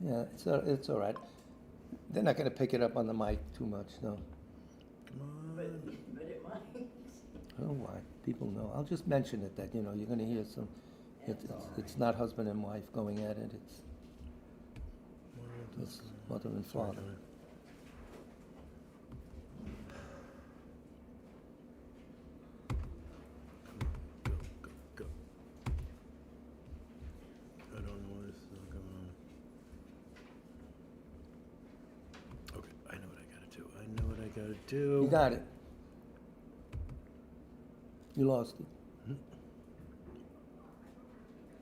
Yeah, it's all right. They're not going to pick it up on the mic too much, no. But it might. Oh, why? People know. I'll just mention it that, you're going to hear some. It's not husband and wife going at it. It's mother and father. Go. I don't know what is going on. Okay, I know what I gotta do. You got it. You lost it.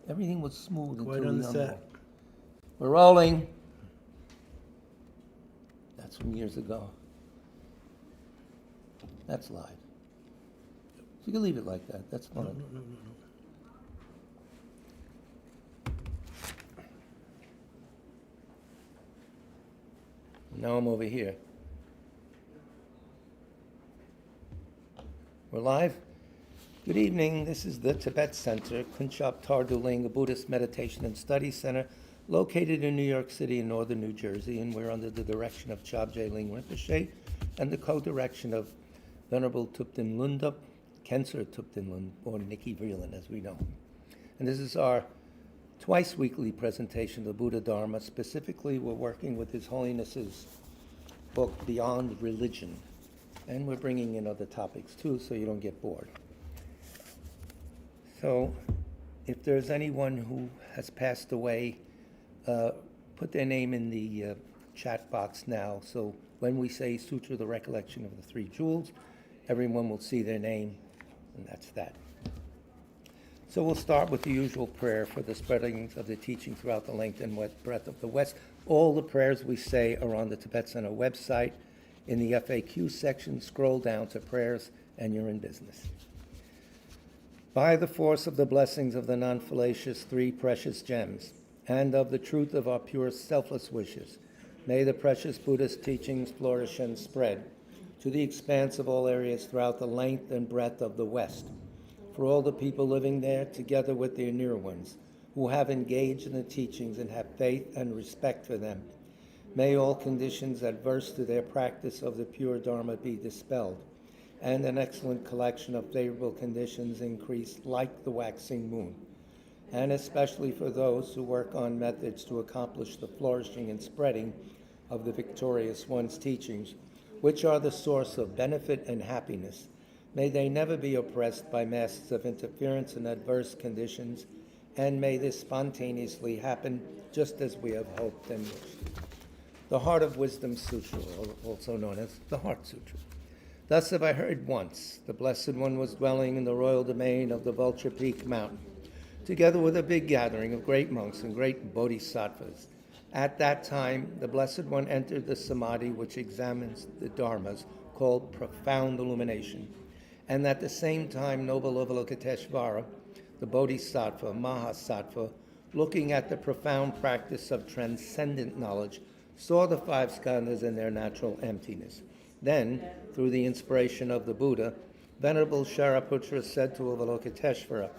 Everything was smooth Quiet until on the the unroll. set. We're rolling. That's from years ago. That's live. You can leave it like that. That's fine. No. Now I'm over here. We're live. Good evening. This is the Tibet Center, Kunchap Tarduling, a Buddhist meditation and study center located in New York City and northern New Jersey, and we're under the direction of Chobje Ling Rinpoche and the co-direction of Venerable Thupten Lunda, Khenser Thupten Lund, or Nikki Vreeland, as we know. And this is our twice weekly presentation of the Buddha Dharma. Specifically, we're working with His Holiness's book, Beyond Religion. And we're bringing in other topics too, so you don't get bored. So, if there's anyone who has passed away, put their name in the chat box now. So when we say Sutra, the Recollection of the Three Jewels, everyone will see their name, and that's that. So we'll start with the usual prayer for the spreading of the teaching throughout the length and breadth of the West. All the prayers we say are on the Tibet Center website. In the FAQ section, scroll down to prayers, and you're in business. By the force of the blessings of the non-fallacious three precious gems, and of the truth of our pure selfless wishes, may the precious Buddhist teachings flourish and spread to the expanse of all areas throughout the length and breadth of the West, for all the people living there, together with their near ones, who have engaged in the teachings and have faith and respect for them. May all conditions adverse to their practice of the pure Dharma be dispelled, and an excellent collection of favorable conditions increase like the waxing moon, and especially for those who work on methods to accomplish the flourishing and spreading of the victorious one's teachings, which are the source of benefit and happiness. May they never be oppressed by masses of interference and adverse conditions, and may this spontaneously happen just as we have hoped and wished. The Heart of Wisdom Sutra, also known as the Heart Sutra. Thus have I heard once, the Blessed One was dwelling in the royal domain of the Vulture Peak Mountain, together with a big gathering of great monks and great bodhisattvas. At that time, the Blessed One entered the samadhi which examines the dharmas, called profound illumination. And at the same time, noble Avalokiteshvara, the bodhisattva, mahasattva, looking at the profound practice of transcendent knowledge, saw the five skandhas in their natural emptiness. Then, through the inspiration of the Buddha, Venerable Shariputra said to Avalokiteshvara,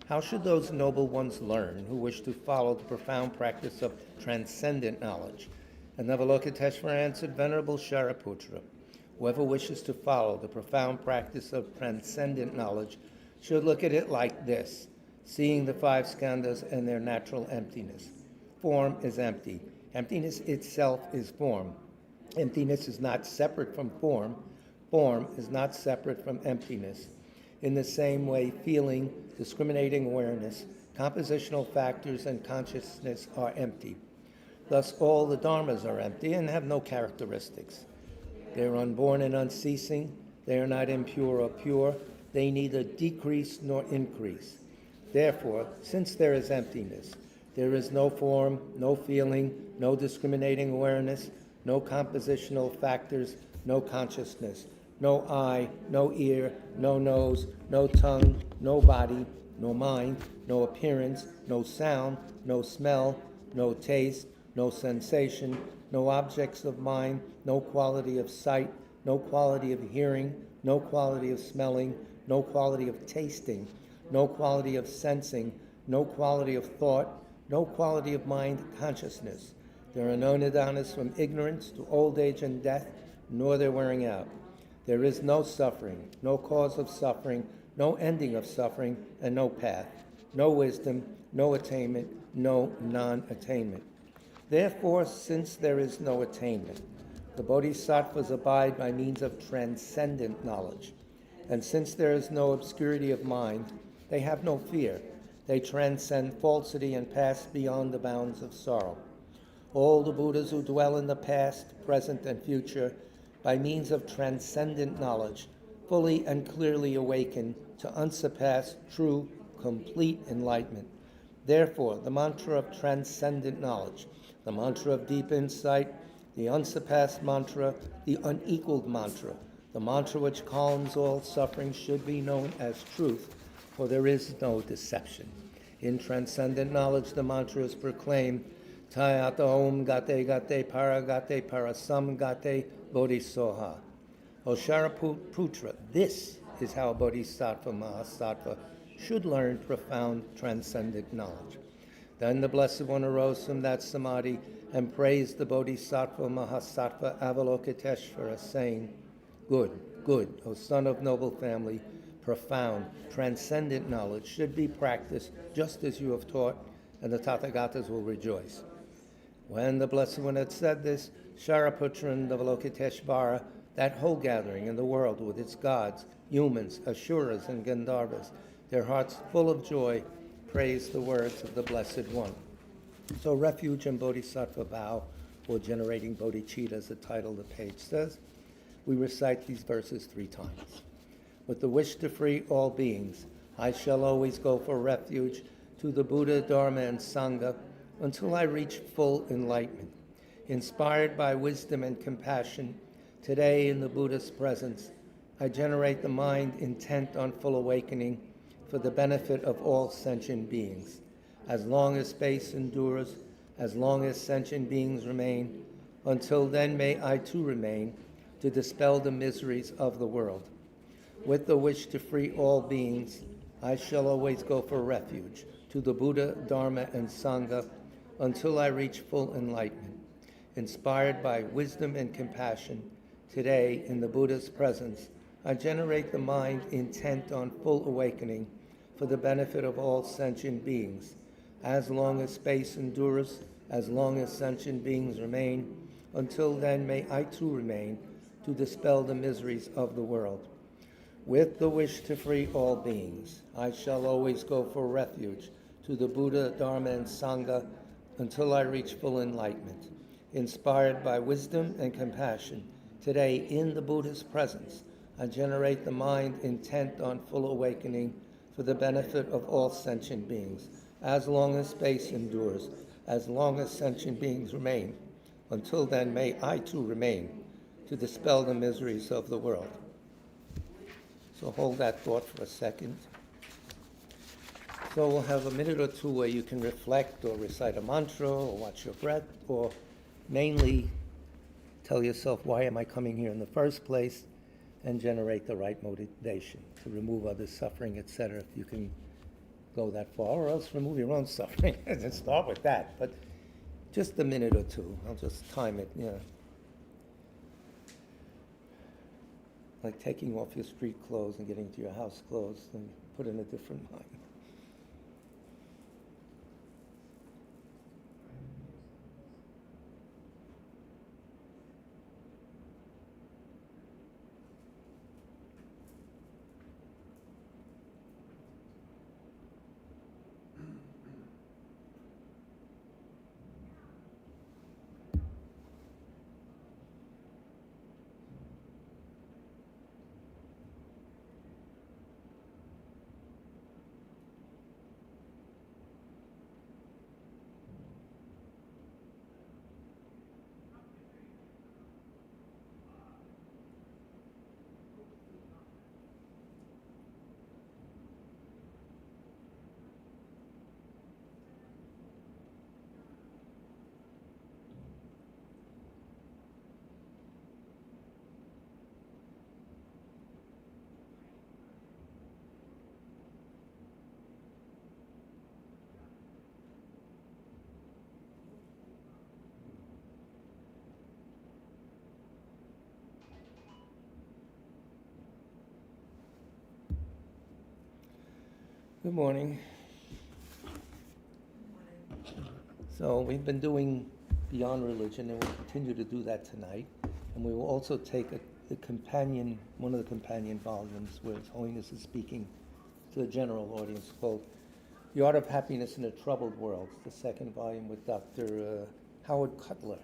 how should those noble ones learn who wish to follow the profound practice of transcendent knowledge? And Avalokiteshvara answered, Venerable Shariputra, whoever wishes to follow the profound practice of transcendent knowledge should look at it like this, seeing the five skandhas and their natural emptiness. Form is empty. Emptiness itself is form. Emptiness is not separate from form. Form is not separate from emptiness. In the same way, feeling, discriminating awareness, compositional factors, and consciousness are empty. Thus, all the dharmas are empty and have no characteristics. They are unborn and unceasing. They are not impure or pure. They neither decrease nor increase. Therefore, since there is emptiness, there is no form, no feeling, no discriminating awareness, no compositional factors, no consciousness, no eye, no ear, no nose, no tongue, no body, no mind, no appearance, no sound, no smell, no taste, no sensation, no objects of mind, no quality of sight, no quality of hearing, no quality of smelling, no quality of tasting, no quality of sensing, no quality of thought, no quality of mind consciousness. There are no nidanas from ignorance to old age and death, nor their wearing out. There is no suffering, no cause of suffering, no ending of suffering, and no path, no wisdom, no attainment, no non-attainment. Therefore, since there is no attainment, the bodhisattvas abide by means of transcendent knowledge. And since there is no obscurity of mind, they have no fear. They transcend falsity and pass beyond the bounds of sorrow. All the Buddhas who dwell in the past, present, and future, by means of transcendent knowledge, fully and clearly awaken to unsurpassed, true, complete enlightenment. Therefore, the mantra of transcendent knowledge, the mantra of deep insight, the unsurpassed mantra, the unequaled mantra, the mantra which calms all suffering should be known as truth, for there is no deception. In transcendent knowledge, the mantra is proclaimed, Tayata Om Gate Gate Para Gate Parasam Gate Bodhisoha. O Shariputra, this is how a Bodhisattva Mahasattva should learn profound transcendent knowledge. Then the Blessed One arose from that samadhi and praised the Bodhisattva Mahasattva Avalokiteshvara, saying, Good, good, O son of noble family, profound, transcendent knowledge should be practiced just as you have taught, and the Tathagatas will rejoice. When the Blessed One had said this, Shariputra and Avalokiteshvara, that whole gathering in the world with its gods, humans, asuras, and gandharvas, their hearts full of joy, praised the words of the Blessed One. So refuge and bodhisattva vow, or generating bodhicitta, as the title of the page says. We recite these verses 3 times. With the wish to free all beings, I shall always go for refuge to the Buddha, Dharma, and Sangha until I reach full enlightenment. Inspired by wisdom and compassion, today in the Buddha's presence, I generate the mind intent on full awakening for the benefit of all sentient beings. As long as space endures, as long as sentient beings remain, until then may I too remain to dispel the miseries of the world. With the wish to free all beings, I shall always go for refuge to the Buddha, Dharma, and Sangha until I reach full enlightenment. Inspired by wisdom and compassion, today in the Buddha's presence, I generate the mind intent on full awakening for the benefit of all sentient beings. As long as space endures, as long as sentient beings remain, until then may I too remain to dispel the miseries of the world. With the wish to free all beings, I shall always go for refuge to the Buddha, Dharma, and Sangha until I reach full enlightenment. Inspired by wisdom and compassion, today in the Buddha's presence, I generate the mind intent on full awakening for the benefit of all sentient beings, as long as space endures, as long as sentient beings remain. Until then, may I too remain to dispel the miseries of the world. So hold that thought for a second. So we'll have a minute or two where you can reflect or recite a mantra or watch your breath, or mainly tell yourself, why am I coming here in the first place, and generate the right motivation to remove other suffering, etc. If you can go that far, or else remove your own suffering and start with that. But just a minute or two. I'll just time it, like taking off your street clothes and getting to your house clothes and put in a different mind. Good morning. So we've been doing Beyond Religion, and we'll continue to do that tonight. And we will also take one of the companion volumes where His Holiness is speaking to the general audience, called The Art of Happiness in a Troubled World, the second volume with Dr. Howard Cutler,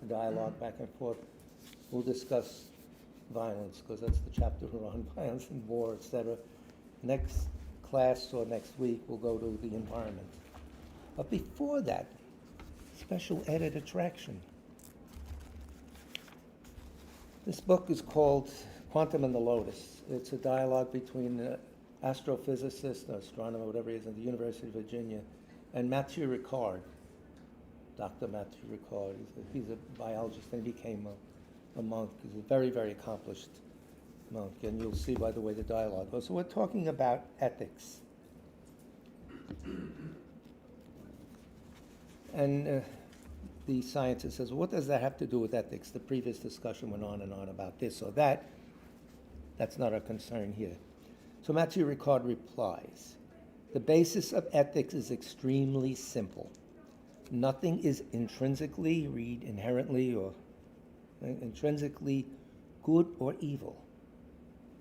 a dialogue back and forth. We'll discuss violence, because that's the chapter on violence and war, etc. Next class or next week, we'll go to the environment. But before that, special added attraction. This book is called Quantum and the Lotus. It's a dialogue between an astrophysicist, or astronomer, whatever he is, at the University of Virginia, and Mathieu Ricard, Dr. Mathieu Ricard. He's a biologist, and he became a monk. He's a very, very accomplished monk, and you'll see by the way the dialogue goes. So we're talking about ethics. And the scientist says, what does that have to do with ethics? The previous discussion went on and on about this or that. That's not our concern here. So Mathieu Ricard replies, the basis of ethics is extremely simple. Nothing is intrinsically, read inherently, or intrinsically good or evil.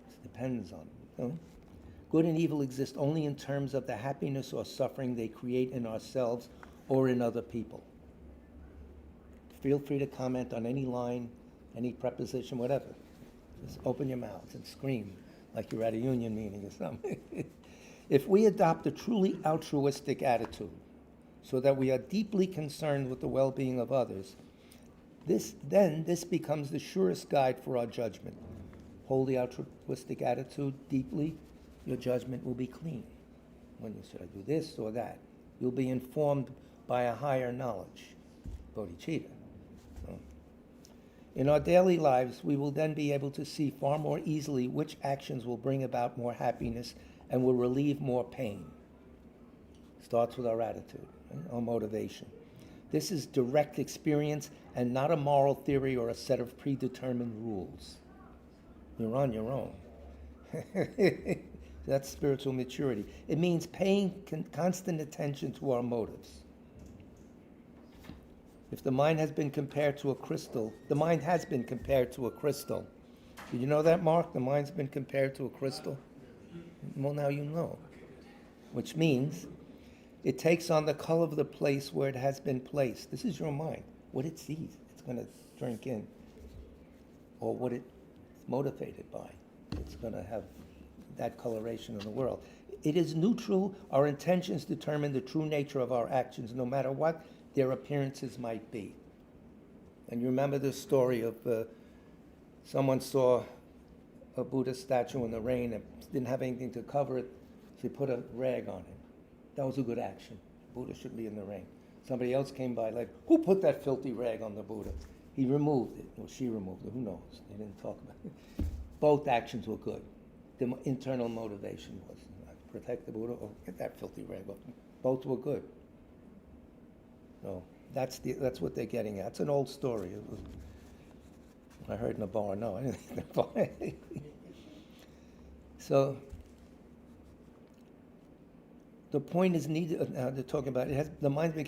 It depends on, Good and evil exist only in terms of the happiness or suffering they create in ourselves or in other people. Feel free to comment on any line, any preposition, whatever. Just open your mouths and scream like you're at a union meeting or something. If we adopt a truly altruistic attitude, so that we are deeply concerned with the well-being of others, this becomes the surest guide for our judgment. Hold the altruistic attitude deeply, your judgment will be clean. When you should I do this or that? You'll be informed by a higher knowledge, bodhicitta. In our daily lives, we will then be able to see far more easily which actions will bring about more happiness and will relieve more pain. Starts with our attitude, our motivation. This is direct experience and not a moral theory or a set of predetermined rules. You're on your own. That's spiritual maturity. It means paying constant attention to our motives. If the mind has been compared to a crystal, the mind has been compared to a crystal. Did you know that, Mark? The mind's been compared to a crystal? Well, now you know. Which means it takes on the color of the place where it has been placed. This is your mind. What it sees, it's going to drink in. Or what it's motivated by. It's going to have that coloration in the world. It is neutral. Our intentions determine the true nature of our actions, no matter what their appearances might be. And you remember the story of someone saw a Buddha statue in the rain and didn't have anything to cover it, so he put a rag on it. That was a good action. Buddha shouldn't be in the rain. Somebody else came by, like, who put that filthy rag on the Buddha? He removed it, or she removed it, who knows? They didn't talk about it. Both actions were good. The internal motivation was protect the Buddha or get that filthy rag off. Both were good. So that's what they're getting at. It's an old story. I heard in a bar. No, I didn't think in a bar. So the point is needed. They're talking about the mind's been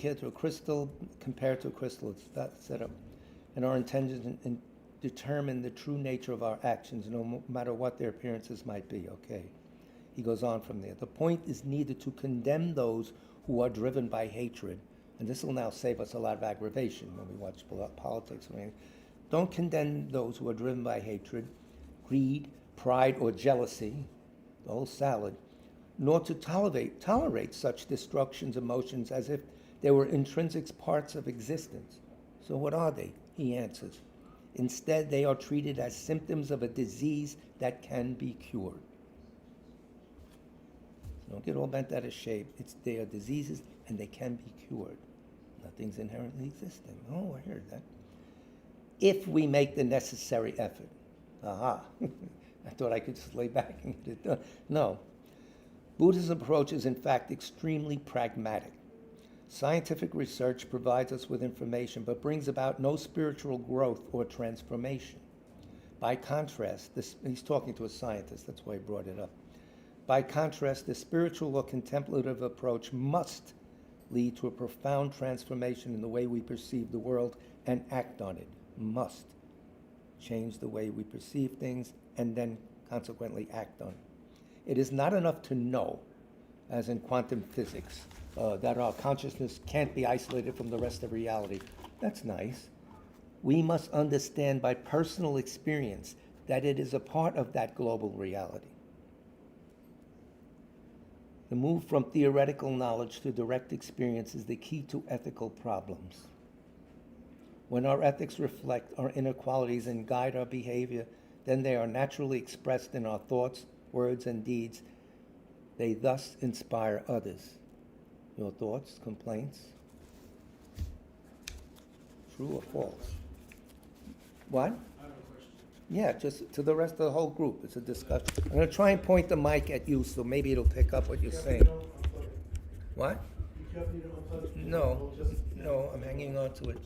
compared to a crystal. It's that set up, and our intentions determine the true nature of our actions, no matter what their appearances might be. Okay, he goes on from there. The point is needed to condemn those who are driven by hatred, and this will now save us a lot of aggravation when we watch politics. Don't condemn those who are driven by hatred, greed, pride, or jealousy, the whole salad, nor to tolerate such destruction's emotions as if they were intrinsic parts of existence. So what are they? He answers. Instead, they are treated as symptoms of a disease that can be cured. So don't get all bent out of shape. They are diseases and they can be cured. Nothing's inherently existing. Oh, I heard that. If we make the necessary effort. Aha. I thought I could just lay back and get it done. No. Buddhism approach is in fact extremely pragmatic. Scientific research provides us with information but brings about no spiritual growth or transformation. By contrast, he's talking to a scientist, that's why he brought it up. By contrast, the spiritual or contemplative approach must lead to a profound transformation in the way we perceive the world and act on it. Must change the way we perceive things and then consequently act on it. It is not enough to know, as in quantum physics, that our consciousness can't be isolated from the rest of reality. That's nice. We must understand by personal experience that it is a part of that global reality. The move from theoretical knowledge to direct experience is the key to ethical problems. When our ethics reflect our inner qualities and guide our behavior, then they are naturally expressed in our thoughts, words, and deeds. They thus inspire others. Your thoughts, complaints? True or false? What? I have a question. Yeah, just to the rest of the whole group. It's a discussion. I'm going to try and point the mic at you so maybe it'll pick up what you're saying. What? No, no, I'm hanging on to it.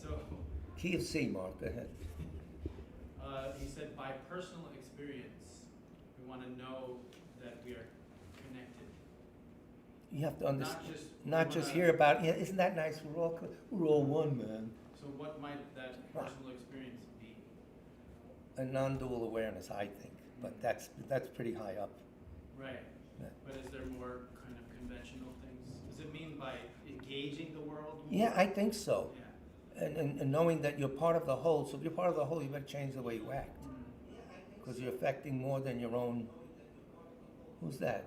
So, Key of C, Mark, go ahead. he said by personal experience, we want to know that we are connected. You have to understand, Not just hear about, yeah, isn't that nice? We're all one, man. So what might that personal experience be? A non-dual awareness, I think, but that's pretty high up. Right. Yeah. But is there more kind of conventional things? Does it mean by engaging the world more? Yeah, I think so. Yeah. And knowing that you're part of the whole, so if you're part of the whole, you better change the way you act. Because you're affecting more than your own, who's that?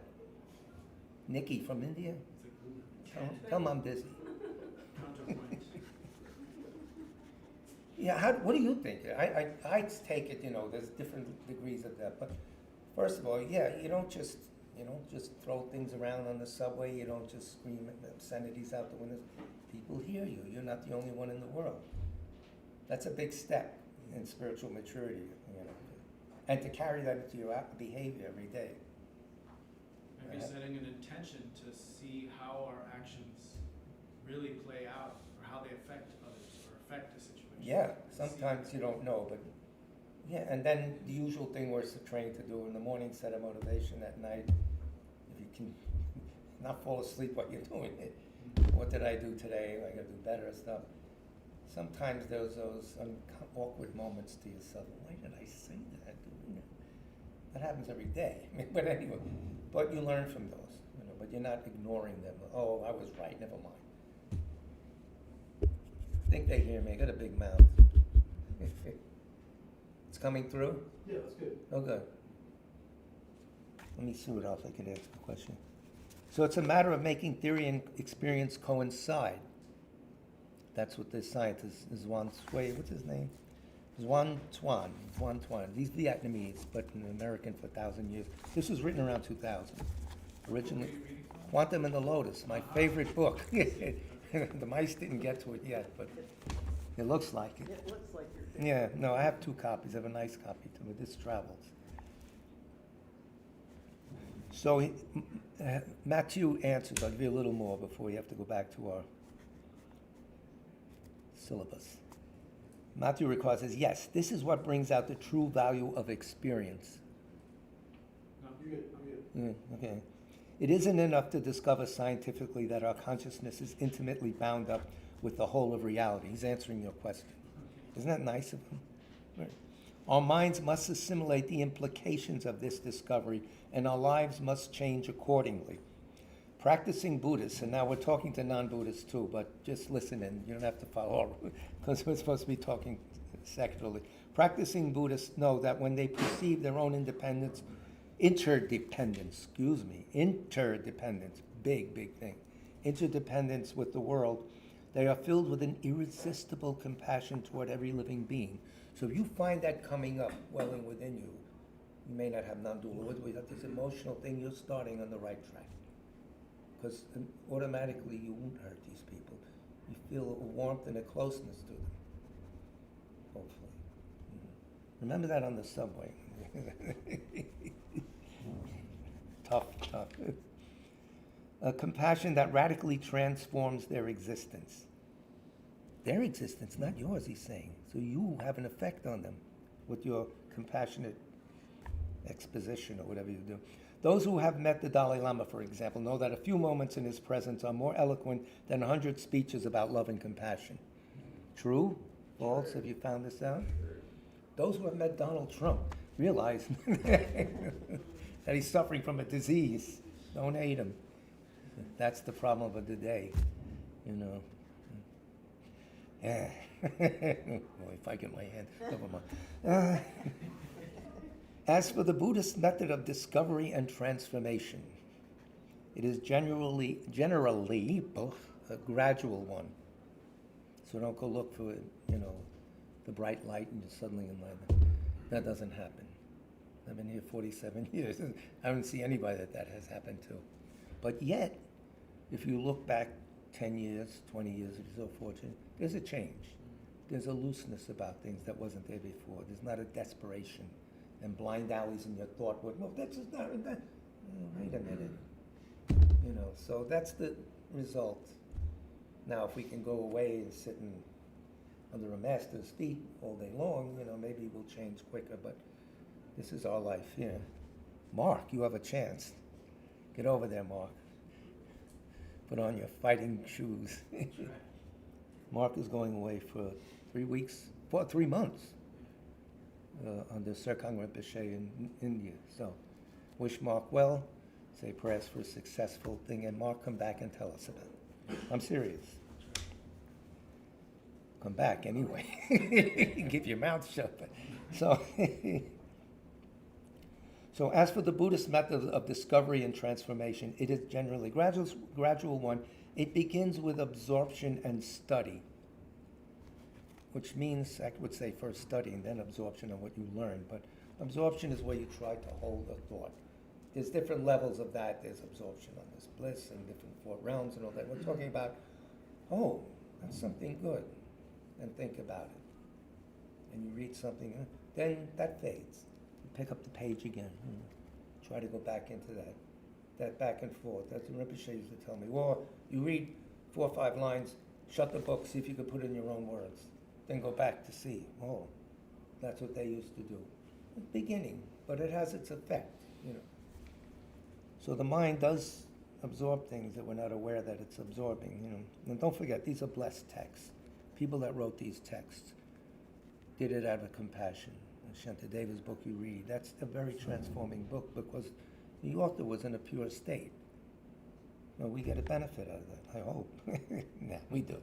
Nikki from India? It's a Tell him I'm busy. counterpoint. Yeah, what do you think? I take it, there's different degrees of that, but first of all, yeah, you don't just throw things around on the subway, you don't just scream obscenities out the windows. People hear you. You're not the only one in the world. That's a big step in spiritual maturity, and to carry that into your behavior every day. Maybe setting an intention to see how our actions really play out, or how they affect others, or affect a situation. Yeah, sometimes you don't know, but yeah, and then the usual thing we're trained to do in the morning, set a motivation at night. If you can not fall asleep while you're doing it. What did I do today? I gotta do better stuff. Sometimes there's those awkward moments to yourself. Why did I say that? That happens every day. But anyway, but you learn from those, but you're not ignoring them. Oh, I was right, never mind. I think they hear me. I got a big mouth. It's coming through? Yeah, that's good. Oh, good. Let me see what else I could ask the question. So it's a matter of making theory and experience coincide. That's what this scientist, Zhuan Sui, what's his name? Zhuan Tuan. He's Vietnamese, but an American for 1,000 years. This was written around 2000. Originally, Quantum and the Lotus, my favorite book. The mice didn't get to it yet, but it looks like it. It looks like you're. Yeah, no, I have 2 copies. I have a nice copy too, but this travels. So Matthew answers. I'll give you a little more before we have to go back to our syllabus. Matthew Ricard says, yes, this is what brings out the true value of experience. No, You're good, I'm good. Okay. It isn't enough to discover scientifically that our consciousness is intimately bound up with the whole of reality. He's answering your question. Isn't that nice of him? Right. Our minds must assimilate the implications of this discovery, and our lives must change accordingly. Practicing Buddhists, and now we're talking to non-Buddhists too, but just listen in. You don't have to follow, because we're supposed to be talking secularly. Practicing Buddhists know that when they perceive their own interdependence, big thing, interdependence with the world, they are filled with an irresistible compassion toward every living being. So if you find that coming up, welling within you, you may not have non-dual. With this emotional thing, you're starting on the right track. Because automatically you won't hurt these people. You feel a warmth and a closeness to them, hopefully. Remember that on the subway. Tough. A compassion that radically transforms their existence. Their existence, not yours, he's saying. So you have an effect on them with your compassionate exposition or whatever you do. Those who have met the Dalai Lama, for example, know that a few moments in his presence are more eloquent than 100 speeches about love and compassion. True? False? Have you found this out? Those who have met Donald Trump realize that he's suffering from a disease. Don't hate him. That's the problem of the day, you know. Yeah. Boy, if I get my hand, never mind. As for the Buddhist method of discovery and transformation, it is generally a gradual one. So don't go look for, the bright light and you're suddenly enlightened. That doesn't happen. I've been here 47 years. I don't see anybody that has happened to. But yet, if you look back 10 years, 20 years, if you're so fortunate, there's a change. There's a looseness about things that wasn't there before. There's not a desperation and blind alleys in your thought. No, that's just not that. Wait a minute. So that's the result. Now, if we can go away and sit under a master's feet all day long, maybe we'll change quicker. But this is our life here. Mark, you have a chance. Get over there, Mark. Put on your fighting shoes. Mark is going away for 3 months under Serkang Rinpoche in India. So wish Mark well, say prayers for a successful thing, and Mark, come back and tell us about it. I'm serious. Come back anyway. Keep your mouth shut. So as for the Buddhist method of discovery and transformation, it is generally gradual one. It begins with absorption and study, which means, I would say first study and then absorption of what you learn. But absorption is where you try to hold a thought. There's different levels of that. There's absorption on this bliss and different four realms and all that. We're talking about, that's something good, and think about it. And you read something, then that fades. Pick up the page again. Try to go back into that back and forth. That's what Rinpoche used to tell me. Well, you read 4 or 5 lines, shut the book, see if you could put it in your own words. Then go back to see. That's what they used to do. Beginning, but it has its effect, So the mind does absorb things that we're not aware that it's absorbing, And don't forget, these are blessed texts. People that wrote these texts did it out of compassion. Shantadeva's book you read, that's a very transforming book because the author was in a pure state. Well, we get a benefit out of that, I hope. Yeah, we do.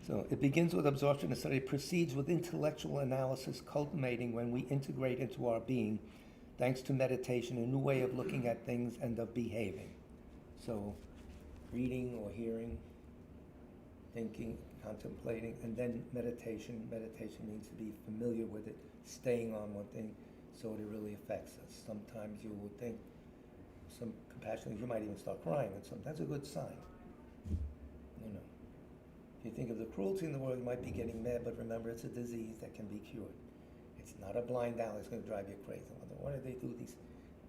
So it begins with absorption and study. It proceeds with intellectual analysis, culminating when we integrate into our being, thanks to meditation, a new way of looking at things and of behaving. So reading or hearing, thinking, contemplating, and then meditation. Meditation means to be familiar with it, staying on one thing, so it really affects us. Sometimes you would think some compassion, you might even start crying, and sometimes that's a good sign. If you think of the cruelty in the world, you might be getting mad, but remember, it's a disease that can be cured. It's not a blind alley, it's going to drive you crazy. Why do they do these?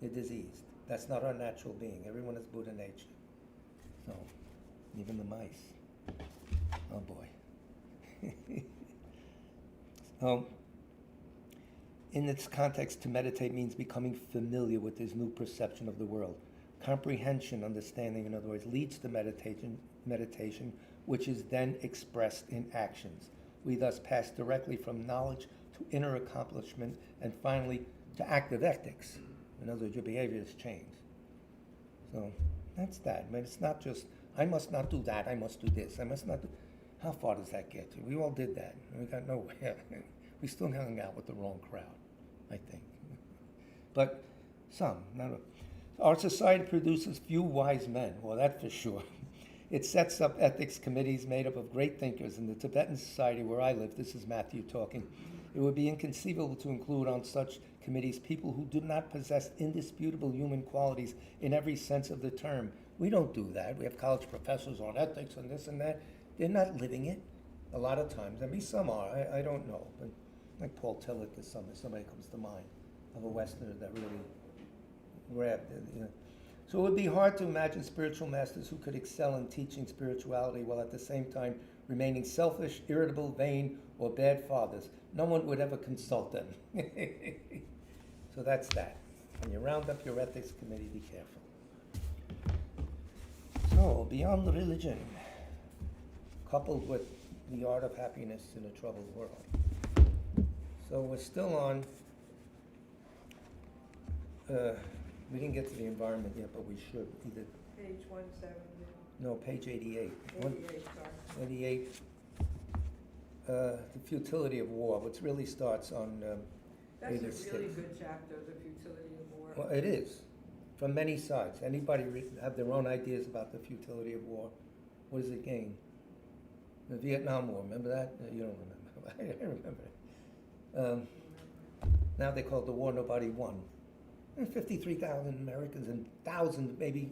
They're diseased. That's not our natural being. Everyone is Buddha nature. So, even the mice. Oh boy. In this context, to meditate means becoming familiar with this new perception of the world. Comprehension, understanding, in other words, leads to meditation, which is then expressed in actions. We thus pass directly from knowledge to inner accomplishment and finally to active ethics. In other words, your behavior has changed. So that's that. I mean, it's not just, I must not do that, I must do this, I must not do... How far does that get you? We all did that. We got nowhere. We still hung out with the wrong crowd, I think. But some, not a... Our society produces few wise men. Well, that's for sure. It sets up ethics committees made up of great thinkers. In the Tibetan society where I live, this is Matthew talking, it would be inconceivable to include on such committees people who do not possess indisputable human qualities in every sense of the term. We don't do that. We have college professors on ethics and this and that. They're not living it a lot of times. I mean, some are. I don't know. But like Paul Tillich is somebody comes to mind of a Westerner that really grabbed it. So it would be hard to imagine spiritual masters who could excel in teaching spirituality while at the same time remaining selfish, irritable, vain, or bad fathers. no one would ever consult them. So that's that. When you round up your ethics committee, be careful. So, beyond the religion, coupled with the art of happiness in a troubled world. So we're still on, we didn't get to the environment yet, but we should. Either, Page 170, no, page 88. 88, sorry. 88, the futility of war, which really starts on That's a 86. really good chapter, the futility of war. Well, it is, from many sides. Anybody have their own ideas about the futility of war? What does it gain? The Vietnam War, remember that? No, you don't remember. I remember it. Now they call it the war nobody won. And 53,000 Americans and thousands, maybe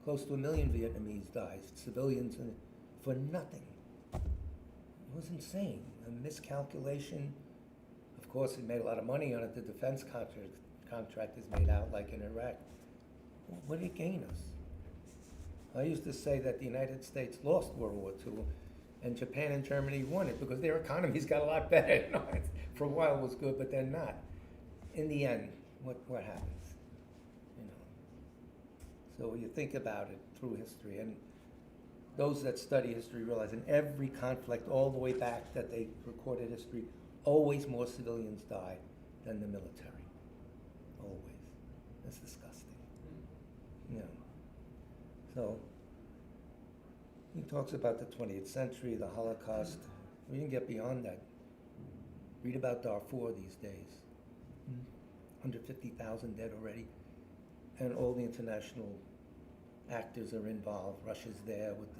close to 1 million Vietnamese died, civilians, and for nothing. It was insane. A miscalculation. Of course, it made a lot of money on it. The defense contractors made out like in Iraq. What did it gain us? I used to say that the United States lost World War II, and Japan and Germany won it because their economies got a lot better. No, for a while it was good, but then not. In the end, what happens? You know. So you think about it through history, and those that study history realize in every conflict, all the way back that they recorded history, always more civilians died than the military. Always. That's disgusting. You know. So he talks about the 20th century, the Holocaust. We didn't get beyond that. Read about Darfur these days. 150,000 dead already. And all the international actors are involved. Russia's there with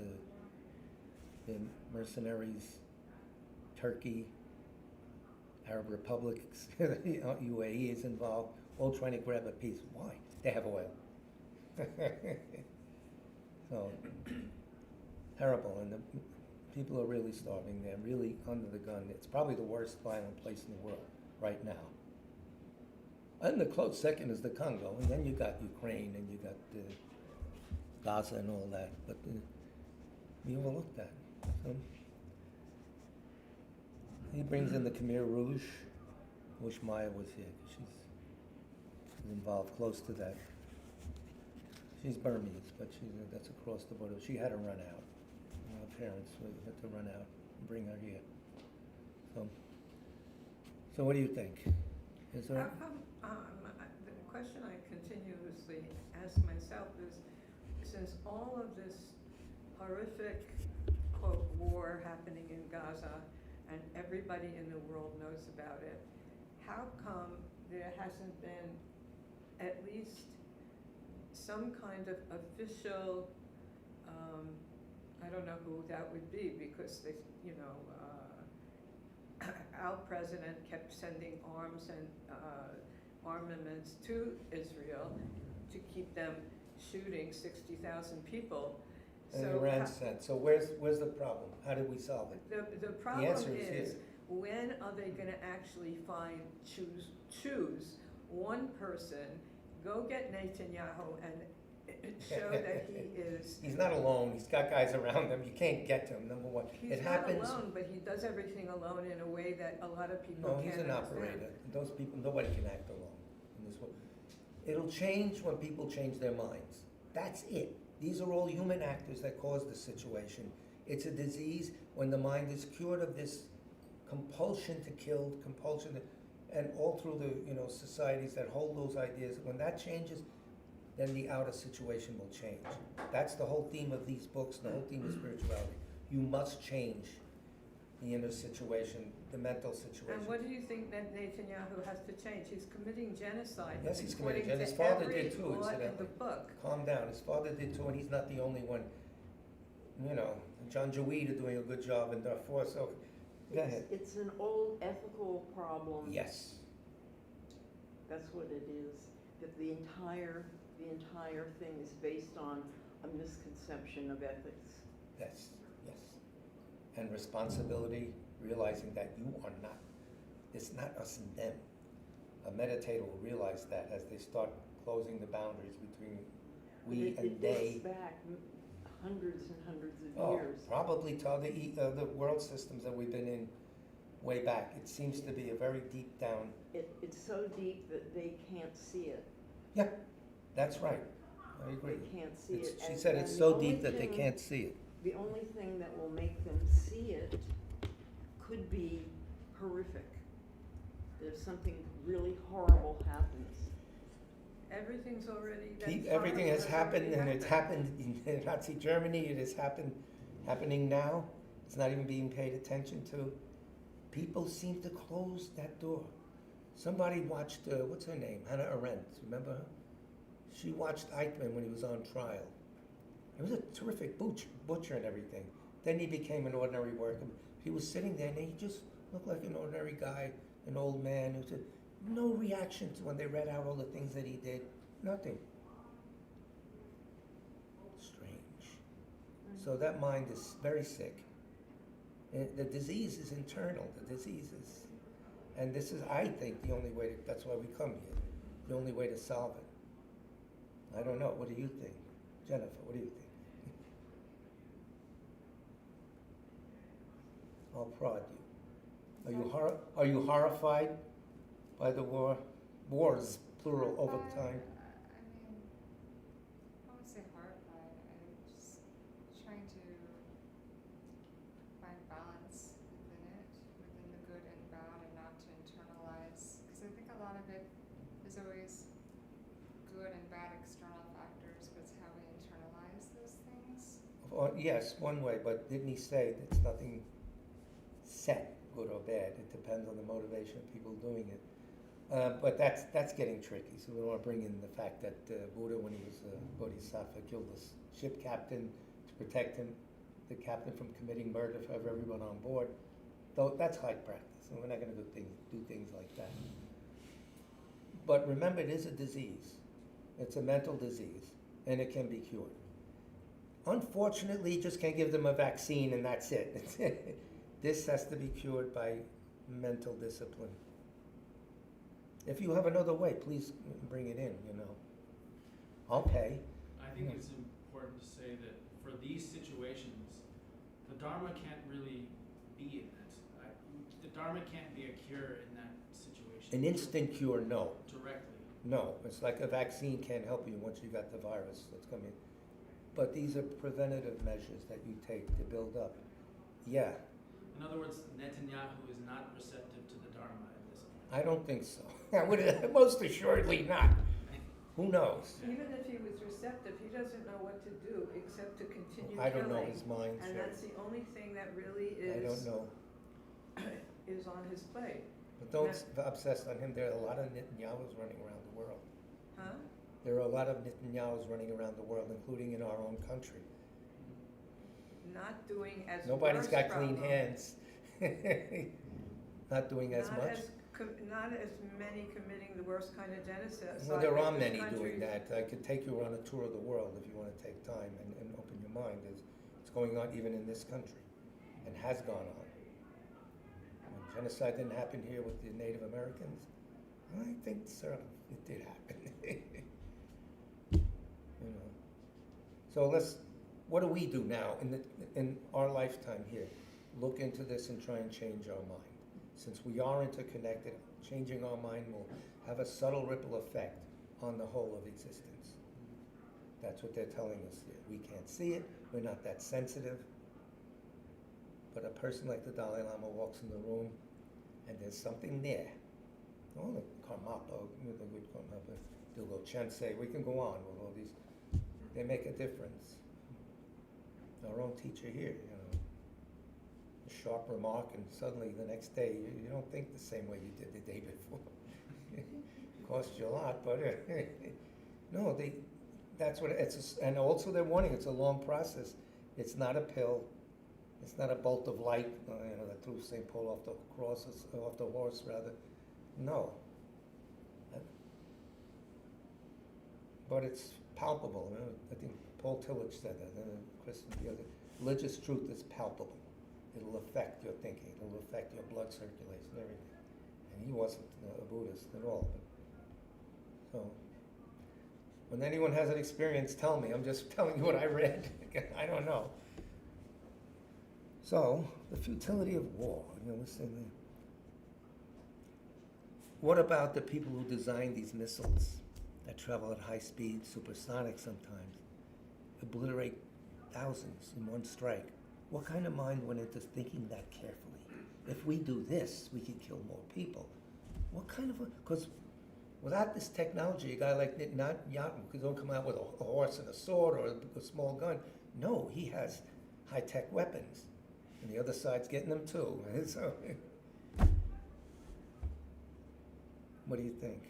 the mercenaries, Turkey, Arab republics, UAE is involved, all trying to grab a piece. Why? They have oil. So, terrible, and the people are really starving there, really under the gun. It's probably the worst violent place in the world right now. And the close second is the Congo, and then you got Ukraine, and you got Gaza and all that, but we overlooked that. So, he brings in the Khmer Rouge. I wish Maya was here, 'cause she's involved close to that. She's Burmese, but that's across the border. She had to run out. Her parents had to run out and bring her here. So what do you think? Is there? The question I continuously ask myself is, since all of this horrific, quote, war happening in Gaza, and everybody in the world knows about it, how come there hasn't been at least some kind of official, I don't know who that would be, because they, our president kept sending arms and armaments to Israel to keep them shooting 60,000 people. And Iran sent. So where's the problem? How did we solve it? The problem answer is is, here. when are they gonna actually choose one person, go get Netanyahu and show that he is. He's not alone. He's got guys around him. You can't get to him, number one. He's It not happens. alone, but he does everything alone in a way that a lot of people No, can't he's an understand. operator. Those people, nobody can act alone in this world. It'll change when people change their minds. That's it. These are all human actors that cause the situation. It's a disease when the mind is cured of this compulsion to kill, and all through the societies that hold those ideas. When that changes, then the outer situation will change. That's the whole theme of these books, the whole theme of spirituality. You must change the inner situation, the mental situation. And what do you think that Netanyahu has to change? He's committing genocide. Yes, he's committing according genocide. His to father every did too, law in incidentally. the book. Calm down. His father did too, and he's not the only one. John Jaweed are doing a good job in Darfur, so go ahead. It's an old ethical problem. Yes. That's what it is. That the entire thing is based on a misconception of ethics. Yes. And responsibility, realizing that you are not, it's not us and them. A meditator will realize that as they start closing the boundaries between we and It they. dates back hundreds and hundreds of years. Probably to the world systems that we've been in way back. It seems to be a very deep down, It's so deep that they can't see it. yeah, that's right, I agree. They can't see it. She and- said and it's the so only deep that they thing- can't see it. The only thing that will make them see it could be horrific. There's something really horrible happens. Everything's already, that's Everything has horrible, happened, already and it's happened in Nazi Germany, it has happening now. It's not even being paid attention to. People seem to close that door. Somebody watched, what's her name? Hannah Arendt, remember her? She watched Eichmann when he was on trial. He was a terrific butcher and everything. Then he became an ordinary worker. He was sitting there and he just looked like an ordinary guy, an old man who said, no reaction to when they read out all the things that he did. Nothing. Strange. So that mind is very sick. And the disease is internal. The disease is, and this is, I think, the only way that's why we come here. The only way to solve it. I don't know. What do you think? Jennifer, what do you think? I'll prod you. Are you horrified by the wars, plural, over time? I mean, I won't say horrified. I'm just trying to find balance within it, within the good and bad, and not to internalize. Because I think a lot of it is always good and bad external factors, but it's how we internalize those things. Yes, one way, but didn't he say it's nothing set, good or bad? It depends on the motivation of people doing it. But that's getting tricky. So we want to bring in the fact that Buddha, when he was a bodhisattva, killed the ship captain to protect him, the captain from committing murder for everyone on board. Though that's high practice, and we're not going to do things like that. But remember, it is a disease. It's a mental disease, and it can be cured. Unfortunately, you just can't give them a vaccine and that's it. This has to be cured by mental discipline. If you have another way, please bring it in, I'll pay. I think it's important to say that for these situations, the Dharma can't really be in that. The Dharma can't be a cure in that situation. An instant cure, no. Directly. No, it's like a vaccine can't help you once you got the virus that's coming. But these are preventative measures that you take to build up. Yeah, In other words, Netanyahu is not receptive to the Dharma at this point. I don't think so. I would most assuredly not. Who knows? Even if he was receptive, he doesn't know what to do except to continue I don't know killing. his mind. And that's the only thing that really I don't is, know. is on his plate. But don't obsess on him. There are a lot of Netanyahus running around the world. Huh? There are a lot of Netanyahus running around the world, including in our own country. Not doing as Nobody's worse got clean problem. hands. Not doing as much. Not as many committing the worst kind of genocide. Well, there are that this many country- doing that. I could take you on a tour of the world if you want to take time and open your mind. It's going on even in this country and has gone on. When genocide didn't happen here with the Native Americans, I think certainly it did happen. So what do we do now in our lifetime here? Look into this and try and change our mind. Since we are interconnected, changing our mind will have a subtle ripple effect on the whole of existence. That's what they're telling us here. We can't see it, we're not that sensitive. But a person like the Dalai Lama walks in the room and there's something there. Oh, the Karmapa, the good Karmapa, Dilgo Chensei, we can go on with all these. They make a difference. Our own teacher here, a sharp remark, and suddenly the next day you don't think the same way you did the day before. It costs you a lot, but no, that's what it's. And also they're warning it's a long process. It's not a pill. It's not a bolt of light. That threw St. Paul off the off the horse rather. No. But it's palpable. I think Paul Tillich said that. The other religious truth is palpable. It'll affect your thinking. It'll affect your blood circulation, everything. And he wasn't a Buddhist at all. So, when anyone has an experience, tell me. I'm just telling you what I read. I don't know. So, the futility of war. What about the people who design these missiles that travel at high speed, supersonic sometimes, obliterate thousands in one strike? What kind of mind went into thinking that carefully? If we do this, we can kill more people. What kind of because without this technology, a guy like Netanyahu could don't come out with a horse and a sword or a small gun. No, he has high-tech weapons, and the other side's getting them too. So, what do you think?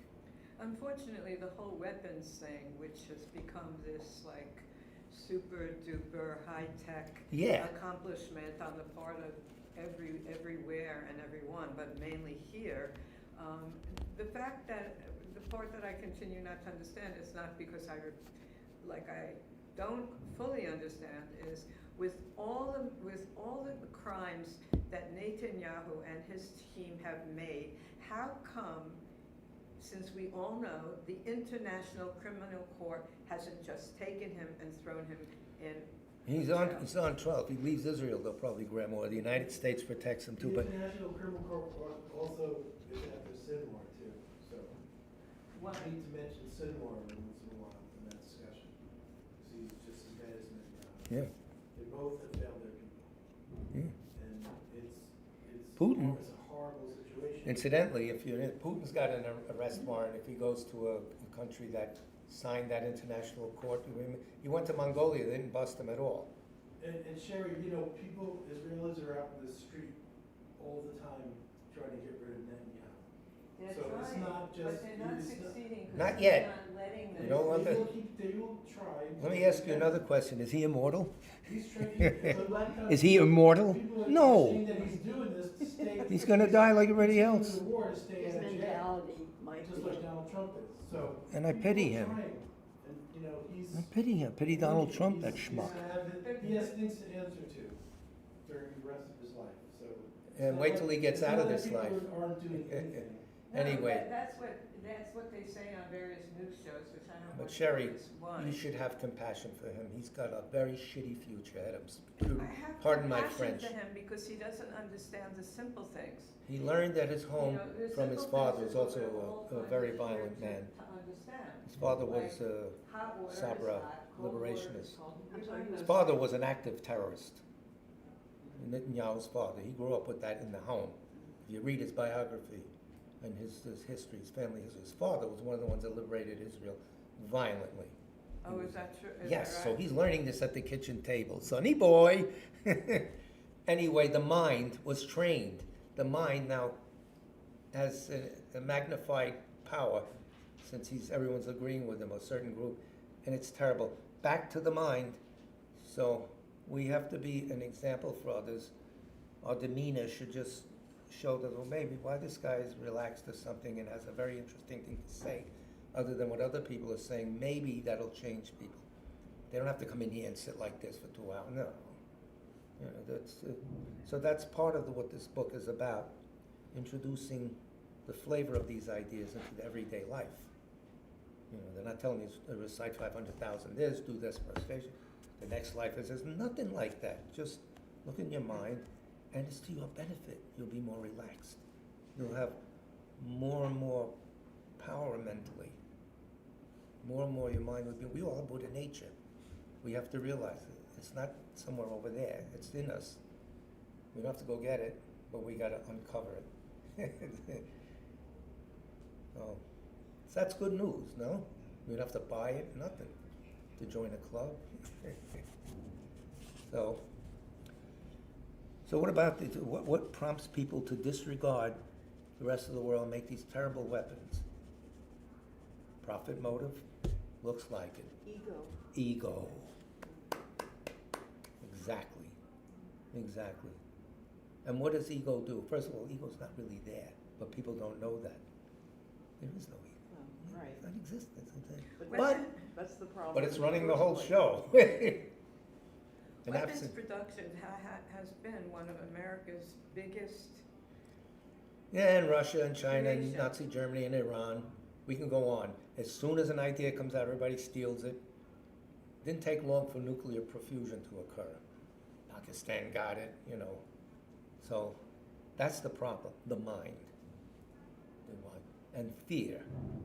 Unfortunately, the whole weapons thing, which has become this like super duper high-tech Yeah. accomplishment on the part of everywhere and everyone, but mainly here, the fact that, the part that I continue not to understand is not because I don't fully understand is with all the crimes that Netanyahu and his team have made, how come, since we all know the International Criminal Court hasn't just taken him and thrown him in He's jail? on trial. If he leaves Israel, they'll probably grab more. The United States protects him too, The but International Criminal Court also is after Sinwar too, so. Why? I need to mention Sinwar once in a while in that discussion, because he's just as bad as Netanyahu. yeah. They both have failed their people, Yeah. and it's Putin. It's a horrible situation. Incidentally, if you're Putin's got an arrest warrant if he goes to a country that signed that international court agreement. He went to Mongolia, they didn't bust him at all. And Sherry, you know, people, Israelis are out in the street all the time trying to get rid of Netanyahu. They're So it's trying, not but just- they're not it's not- succeeding Not because yet. they're not letting them. You don't want They the- will try. Let me ask you another question. Is he immortal? He's trying. Is he immortal? People are No. saying that he's doing this to stay. He's gonna die like everybody he's else. doing the war to stay His out of jail, mentality might just be. like Donald Trump is, so. And I people pity are him. trying. And, you know, he's. I pity him. Pity Donald Trump, that schmuck. He has things to answer to during the rest of his life, so. it's And not wait like- till he gets it's out not of like this life. People aren't doing anything. No, Anyway. that's what they say on various news shows, which I don't But watch. Sherry, this one. you should have compassion for him. He's got a very shitty future ahead of him. I have Pardon my compassion French. for him because he doesn't understand the simple things. He learned at his home You know, the from his simple father, things who's that we're all also a trying very to violent share man. to understand. His father was Like, hot water is Sabra hot, cold water is liberationist. cold. I'm We sorry, learn who's His those father things. was an active terrorist. Netanyahu's father. He grew up with that in the home. If you read his biography and his history, his family history, his father was one of the ones that liberated Israel violently. Oh, is that true? Is Yes, that so right? he's learning this at the kitchen table. Sonny boy. Anyway, the mind was trained. The mind now has a magnified power since everyone's agreeing with him, a certain group, and it's terrible. Back to the mind. So we have to be an example for others. Our demeanor should just show that, well, maybe why this guy is relaxed or something and has a very interesting thing to say, other than what other people are saying. Maybe that'll change people. They don't have to come in here and sit like this for 2 hours. No. You know, so that's part of what this book is about, introducing the flavor of these ideas into the everyday life. You know, they're not telling you to recite 500,000 this, do this frustration. The next life is, there's nothing like that. Just look in your mind, and it's to your benefit. You'll be more relaxed. You'll have more and more power mentally. More and more your mind will be, we all have Buddha nature. We have to realize it. It's not somewhere over there. It's in us. We don't have to go get it, but we got to uncover it. So that's good news, no? We don't have to buy it, nothing, to join a club. So what about what prompts people to disregard the rest of the world and make these terrible weapons? Profit motive? Looks like it. Ego. Ego. Exactly. And what does ego do? First of all, ego's not really there, but people don't know that. There is no ego. Oh, right. It's not existence. But that's the problem. But it's in the running the first whole place. show. And Weapons absent- production has been one of America's biggest. Yeah, and Russia and China and Creation. Nazi Germany and Iran. We can go on. As soon as an idea comes out, everybody steals it. Didn't take long for nuclear profusion to occur. Pakistan got it, you know. So that's the problem, the mind. The mind. and fear.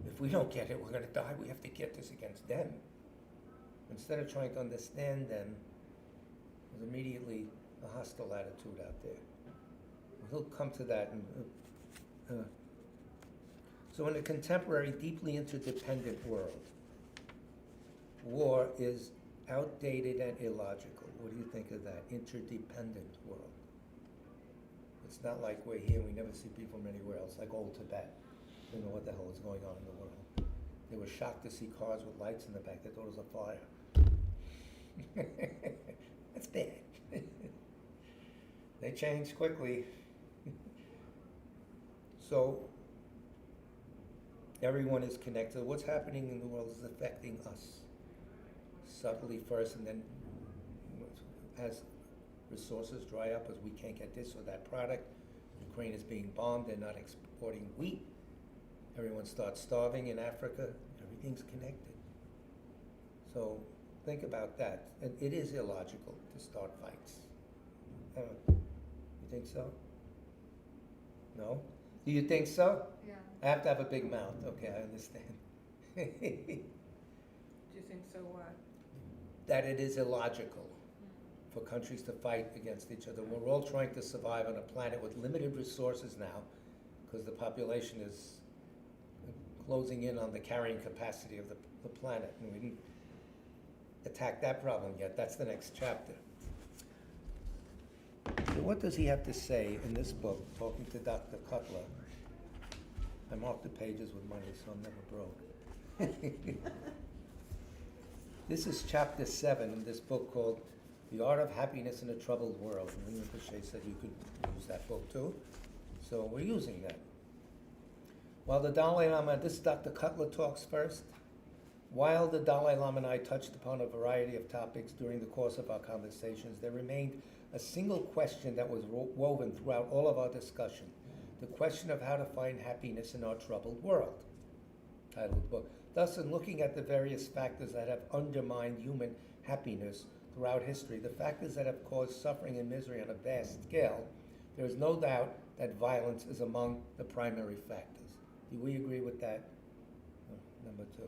If we don't get it, we're going to die. We have to get this against them. Instead of trying to understand them, there's immediately a hostile attitude out there. He'll come to that. So in a contemporary, deeply interdependent world, war is outdated and illogical. What do you think of that? Interdependent world. It's not like we're here, we never see people from anywhere else, like old Tibet. They don't know what the hell is going on in the world. They were shocked to see cars with lights in the back. They thought it was a fire. That's bad. They change quickly. So everyone is connected. What's happening in the world is affecting us subtly first, and then as resources dry up, as we can't get this or that product, Ukraine is being bombed, they're not exporting wheat, everyone starts starving in Africa, everything's connected. So think about that. And it is illogical to start fights. You think so? No? Do you think so? Yeah. I have to have a big mouth. Okay, I understand. Do you think so what? That it is illogical for countries to fight against each other. We're all trying to survive on a planet with limited resources now, because the population is closing in on the carrying capacity of the planet, and we didn't attack that problem yet. That's the next chapter. So what does he have to say in this book, talking to Dr. Cutler? I marked the pages with money, so I'm never broke. This is chapter 7 in this book called The Art of Happiness in a Troubled World. And Rinpoche said you could use that book too. So we're using that. While the Dalai Lama, this is Dr. Cutler talks first. While the Dalai Lama and I touched upon a variety of topics during the course of our conversations, there remained a single question that was woven throughout all of our discussion. The question of how to find happiness in our troubled world. Title of the book. Thus, in looking at the various factors that have undermined human happiness throughout history, the factors that have caused suffering and misery on a vast scale, there is no doubt that violence is among the primary factors. Do we agree with that? Number 2.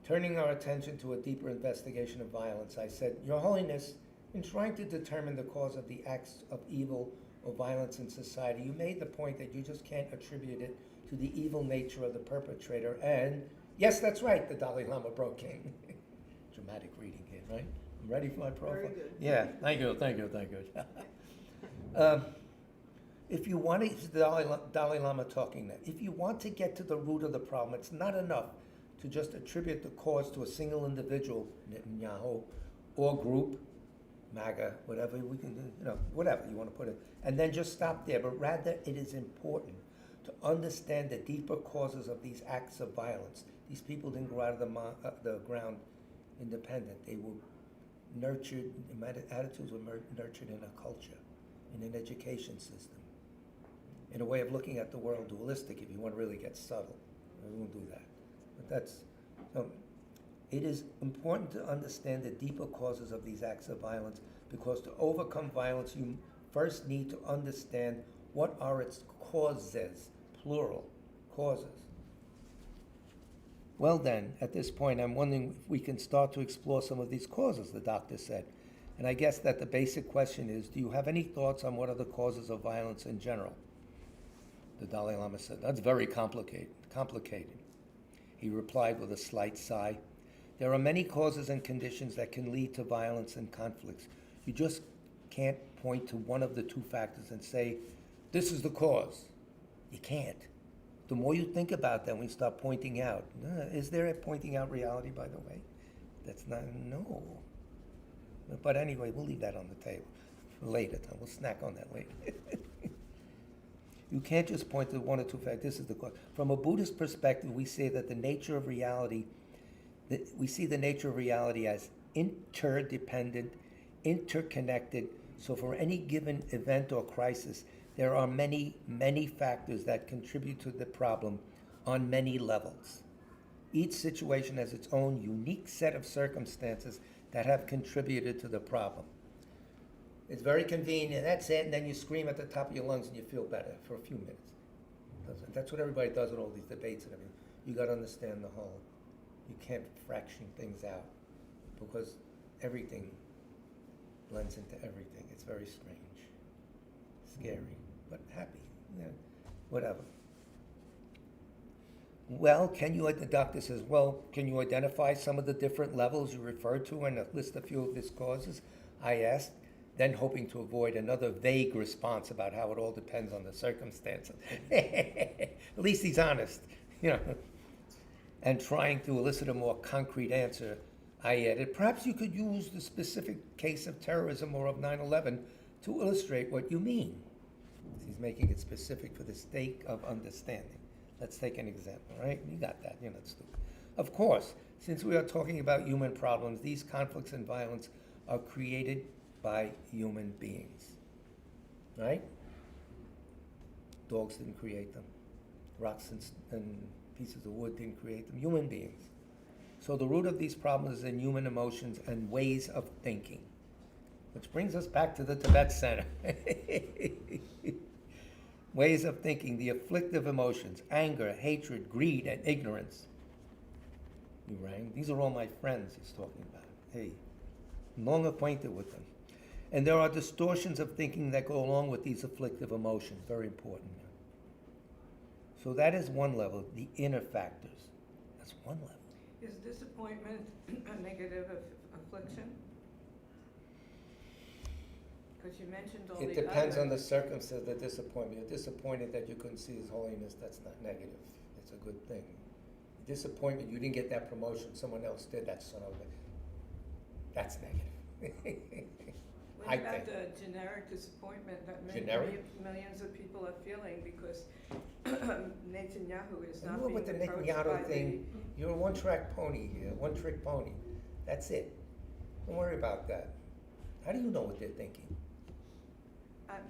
Turning our attention to a deeper investigation of violence, I said, Your Holiness, in trying to determine the cause of the acts of evil or violence in society, you made the point that you just can't attribute it to the evil nature of the perpetrator. And yes, that's right, the Dalai Lama broke in. Dramatic reading here, right? I'm ready for my profile. Very good. Yeah, thank you. If you want to, the Dalai Lama talking now, if you want to get to the root of the problem, it's not enough to just attribute the cause to a single individual, Netanyahu, or group, MAGA, whatever we can do, whatever you want to put it, and then just stop there. But rather, it is important to understand the deeper causes of these acts of violence. These people didn't grow out of the ground independent. They were nurtured, attitudes were nurtured in a culture, in an education system, in a way of looking at the world dualistic, if you want to really get subtle. We won't do that. But it is important to understand the deeper causes of these acts of violence, because to overcome violence, you first need to understand what are its causes, plural, causes. Well then, at this point, I'm wondering if we can start to explore some of these causes, the doctor said. And I guess that the basic question is, do you have any thoughts on what are the causes of violence in general? The Dalai Lama said, that's very complicated. He replied with a slight sigh, there are many causes and conditions that can lead to violence and conflicts. You just can't point to one of the two factors and say, this is the cause. You can't. The more you think about that, when you start pointing out, is there a pointing out reality, by the way? That's not, no. But anyway, we'll leave that on the table for later. We'll snack on that later. You can't just point to one or two factors. This is the cause. From a Buddhist perspective, we say that the nature of reality, we see the nature of reality as interdependent, interconnected. So for any given event or crisis, there are many, many factors that contribute to the problem on many levels. Each situation has its own unique set of circumstances that have contributed to the problem. It's very convenient, that's it, and then you scream at the top of your lungs and you feel better for a few minutes. That's what everybody does with all these debates and everything. You gotta understand the whole. You can't fraction things out because everything blends into everything. It's very strange, scary, but happy. Yeah, whatever. Well, the doctor says, well, can you identify some of the different levels you referred to and list a few of his causes? I asked, then hoping to avoid another vague response about how it all depends on the circumstances. At least he's honest, you know. And trying to elicit a more concrete answer, I added, perhaps you could use the specific case of terrorism or of 9/11 to illustrate what you mean. He's making it specific for the sake of understanding. Let's take an example, right? You got that, you're not stupid. Of course, since we are talking about human problems, these conflicts and violence are created by human beings, right? Dogs didn't create them. Rocks and pieces of wood didn't create them. Human beings. So the root of these problems is in human emotions and ways of thinking. Which brings us back to the Tibet Center. Ways of thinking, the afflictive emotions, anger, hatred, greed, and ignorance. You rang? These are all my friends he's talking about. Hey, I'm long acquainted with them. And there are distortions of thinking that go along with these afflictive emotions. Very important. So that is one level, the inner factors. That's one level. Is disappointment a negative affliction? Because you mentioned all the It depends on other- the circumstance of the disappointment. You're disappointed that you couldn't see His Holiness, that's not negative. It's a good thing. Disappointment, you didn't get that promotion, someone else did, that's that's negative. What about the generic disappointment that Generic? millions of people are feeling because Netanyahu is And not what being with the approached by Netanyahu thing, you're a one-track pony here, one-trick pony. That's it. Don't worry about that. How do you know what they're thinking?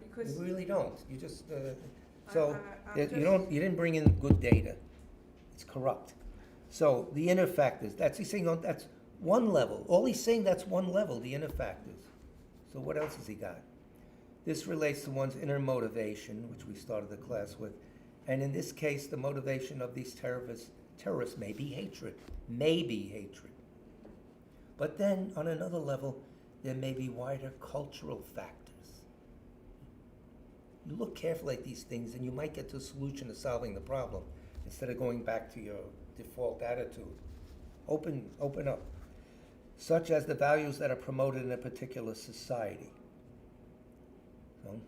Because You really don't. You just, so, I'm you just- didn't bring in good data. It's corrupt. So, the inner factors, he's saying, that's one level. All he's saying, that's one level, the inner factors. So what else has he got? This relates to one's inner motivation, which we started the class with. And in this case, the motivation of these terrorists may be hatred. But then, on another level, there may be wider cultural factors. You look carefully at these things and you might get to a solution to solving the problem instead of going back to your default attitude. Open up. Such as the values that are promoted in a particular society. So,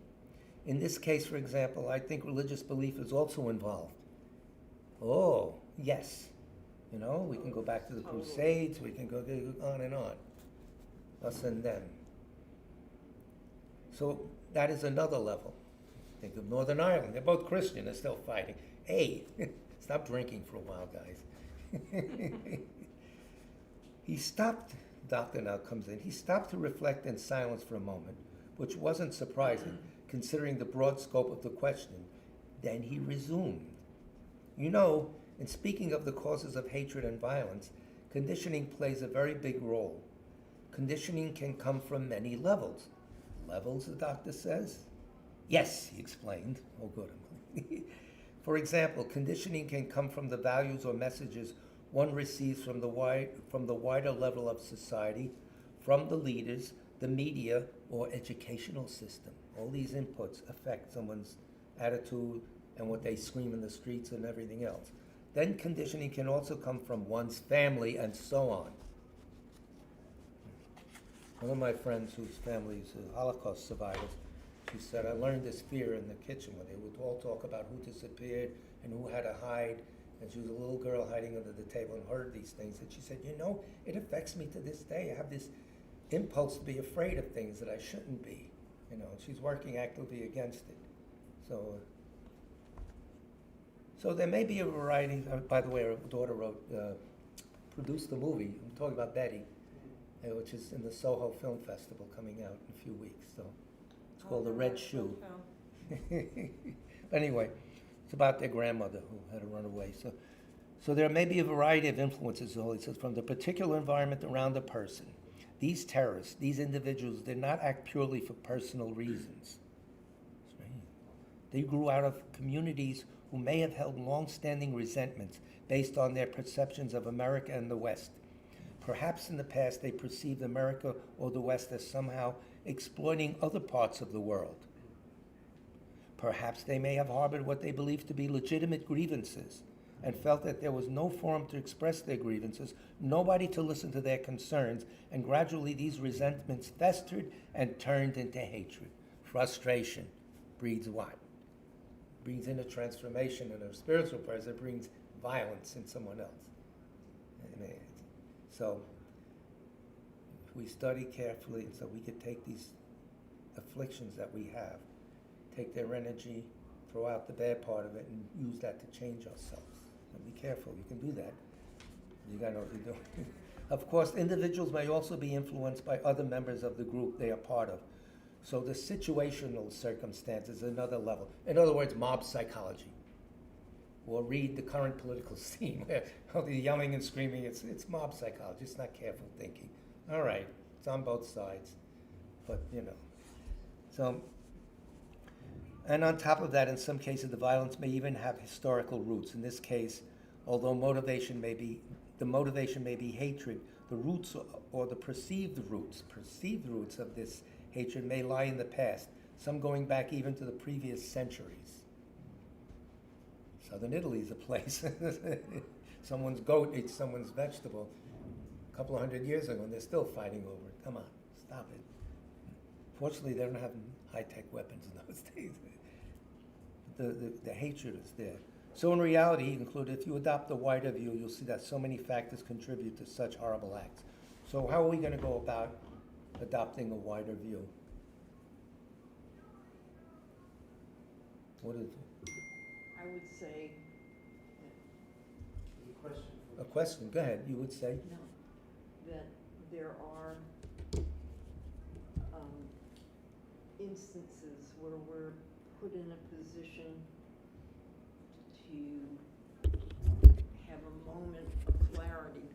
in this case, for example, I think religious belief is also involved. Oh, yes. You know, we can go back to the Totally. Crusades, we can go on and on. Us and them. So that is another level. Think of Northern Ireland. They're both Christian, they're still fighting. Hey, stop drinking for a while, guys. He stopped, doctor now comes in, he stopped to reflect in silence for a moment, which wasn't surprising, considering the broad scope of the question. Then he resumed. You know, in speaking of the causes of hatred and violence, conditioning plays a very big role. Conditioning can come from many levels. Levels, the doctor says? Yes, he explained. Oh, good. For example, conditioning can come from the values or messages one receives from the wider level of society, from the leaders, the media, or educational system. All these inputs affect someone's attitude and what they scream in the streets and everything else. Then conditioning can also come from one's family and so on. One of my friends whose family is Holocaust survivors, she said, I learned this fear in the kitchen when they would all talk about who disappeared and who had to hide. And she was a little girl hiding under the table and heard these things. And she said, you know, it affects me to this day. I have this impulse to be afraid of things that I shouldn't be. You know, she's working actively against it. So there may be a variety. By the way, her daughter produced the movie. I'm talking about Betty, which is in the Soho Film Festival coming out in a few weeks. So it's called The Red Shoe. Anyway, it's about their grandmother who had to run away. So there may be a variety of influences, he says, from the particular environment around the person. These terrorists, these individuals, did not act purely for personal reasons. They grew out of communities who may have held long-standing resentments based on their perceptions of America and the West. Perhaps in the past they perceived America or the West as somehow exploiting other parts of the world. Perhaps they may have harbored what they believed to be legitimate grievances and felt that there was no forum to express their grievances, nobody to listen to their concerns, and gradually these resentments festered and turned into hatred. Frustration breeds what? Brings in a transformation in a spiritual person, it brings violence in someone else. So, if we study carefully, so we could take these afflictions that we have, take their energy, throw out the bad part of it, and use that to change ourselves. So be careful, you can do that. You gotta know what you're doing. Of course, individuals may also be influenced by other members of the group they are part of. So the situational circumstance is another level. In other words, mob psychology. Or read the current political scene where all the yelling and screaming, it's mob psychology, it's not careful thinking. All right, it's on both sides, but So, and on top of that, in some cases, the violence may even have historical roots. In this case, although the motivation may be hatred, the roots or the perceived roots of this hatred may lie in the past, some going back even to the previous centuries. Southern Italy is a place. Someone's goat ate someone's vegetable a couple of 100 years ago, and they're still fighting over it. Come on, stop it. Fortunately, they don't have high-tech weapons in those days. The hatred is there. So in reality, he concluded, if you adopt the wider view, you'll see that so many factors contribute to such horrible acts. So how are we going to go about adopting a wider view? What is it? I would say, The question for A question, go ahead, you would say? no, that there are instances where we're put in a position to have a moment of clarity,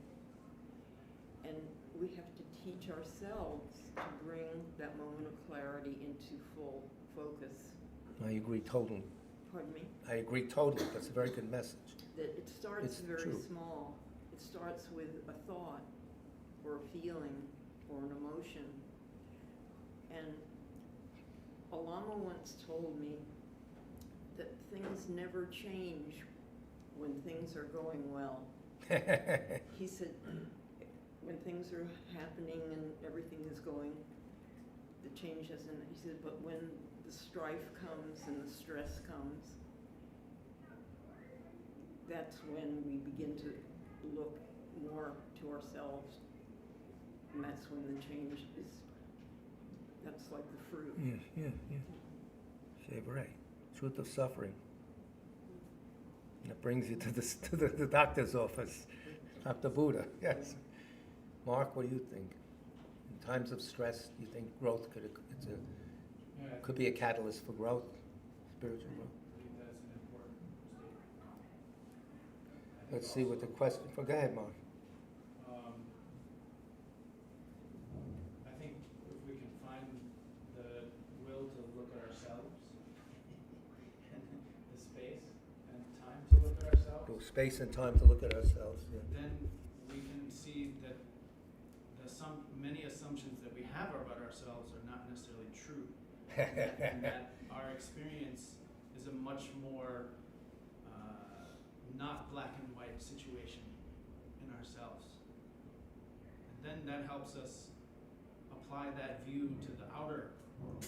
and we have to teach ourselves to bring that moment of clarity into full focus. I agree totally. Pardon me? I agree totally. That's a very good message. That it starts It's very true. small. It starts with a thought or a feeling or an emotion. And a Lama once told me that things never change when things are going well. He said, when things are happening and everything is going, the change hasn't, he said, but when the strife comes and the stress comes, that's when we begin to look more to ourselves, and that's when the change is, that's like the fruit. Yeah. C'est vrai. Truth of suffering. And it brings you to the doctor's office, Dr. Buddha, yes. Mark, what do you think? In times of stress, do you think growth could be a catalyst for growth, spiritual growth? I think that's an important statement. Let's see what the question, go ahead, Mark. I think if we can find the will to look at ourselves, and the space and time to look at ourselves, Go space and time to look at ourselves, yeah. then we can see that many assumptions that we have about ourselves are not necessarily true. And that our experience is a much more not black and white situation in ourselves. And then that helps us apply that view to the outer world.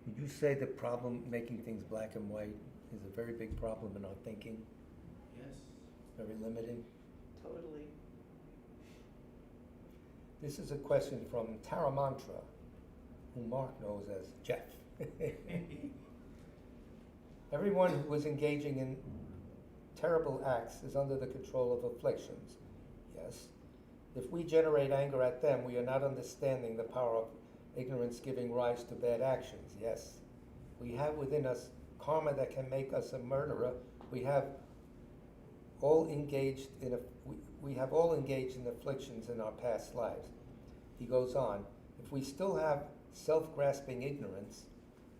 Would you say the problem making things black and white is a very big problem in our thinking? Yes. Very limiting? Totally. This is a question from Tara Mantra, whom Mark knows as Jeff. Everyone who is engaging in terrible acts is under the control of afflictions. Yes. If we generate anger at them, we are not understanding the power of ignorance giving rise to bad actions. Yes. We have within us karma that can make us a murderer. We have all engaged in afflictions in our past lives. He goes on, if we still have self-grasping ignorance,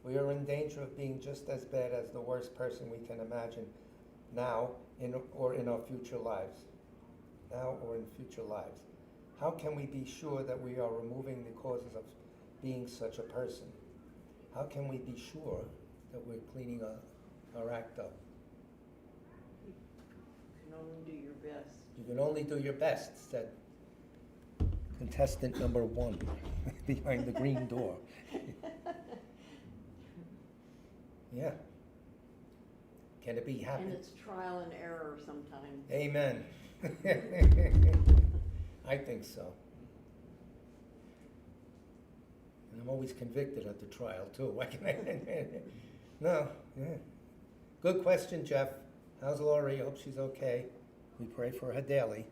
We are in danger of being just as bad as the worst person we can imagine now or in our future lives. Now or in future lives. How can we be sure that we are removing the causes of being such a person? How can we be sure that we're cleaning our act up? You can only do your best. You can only do your best, said contestant number 1 behind the green door. Yeah. Can it be happy? And it's trial and error sometimes. Amen. I think so. And I'm always convicted at the trial too. Why can I? No. Yeah. Good question, Jeff. How's Laurie? Hope she's okay. We pray for her daily.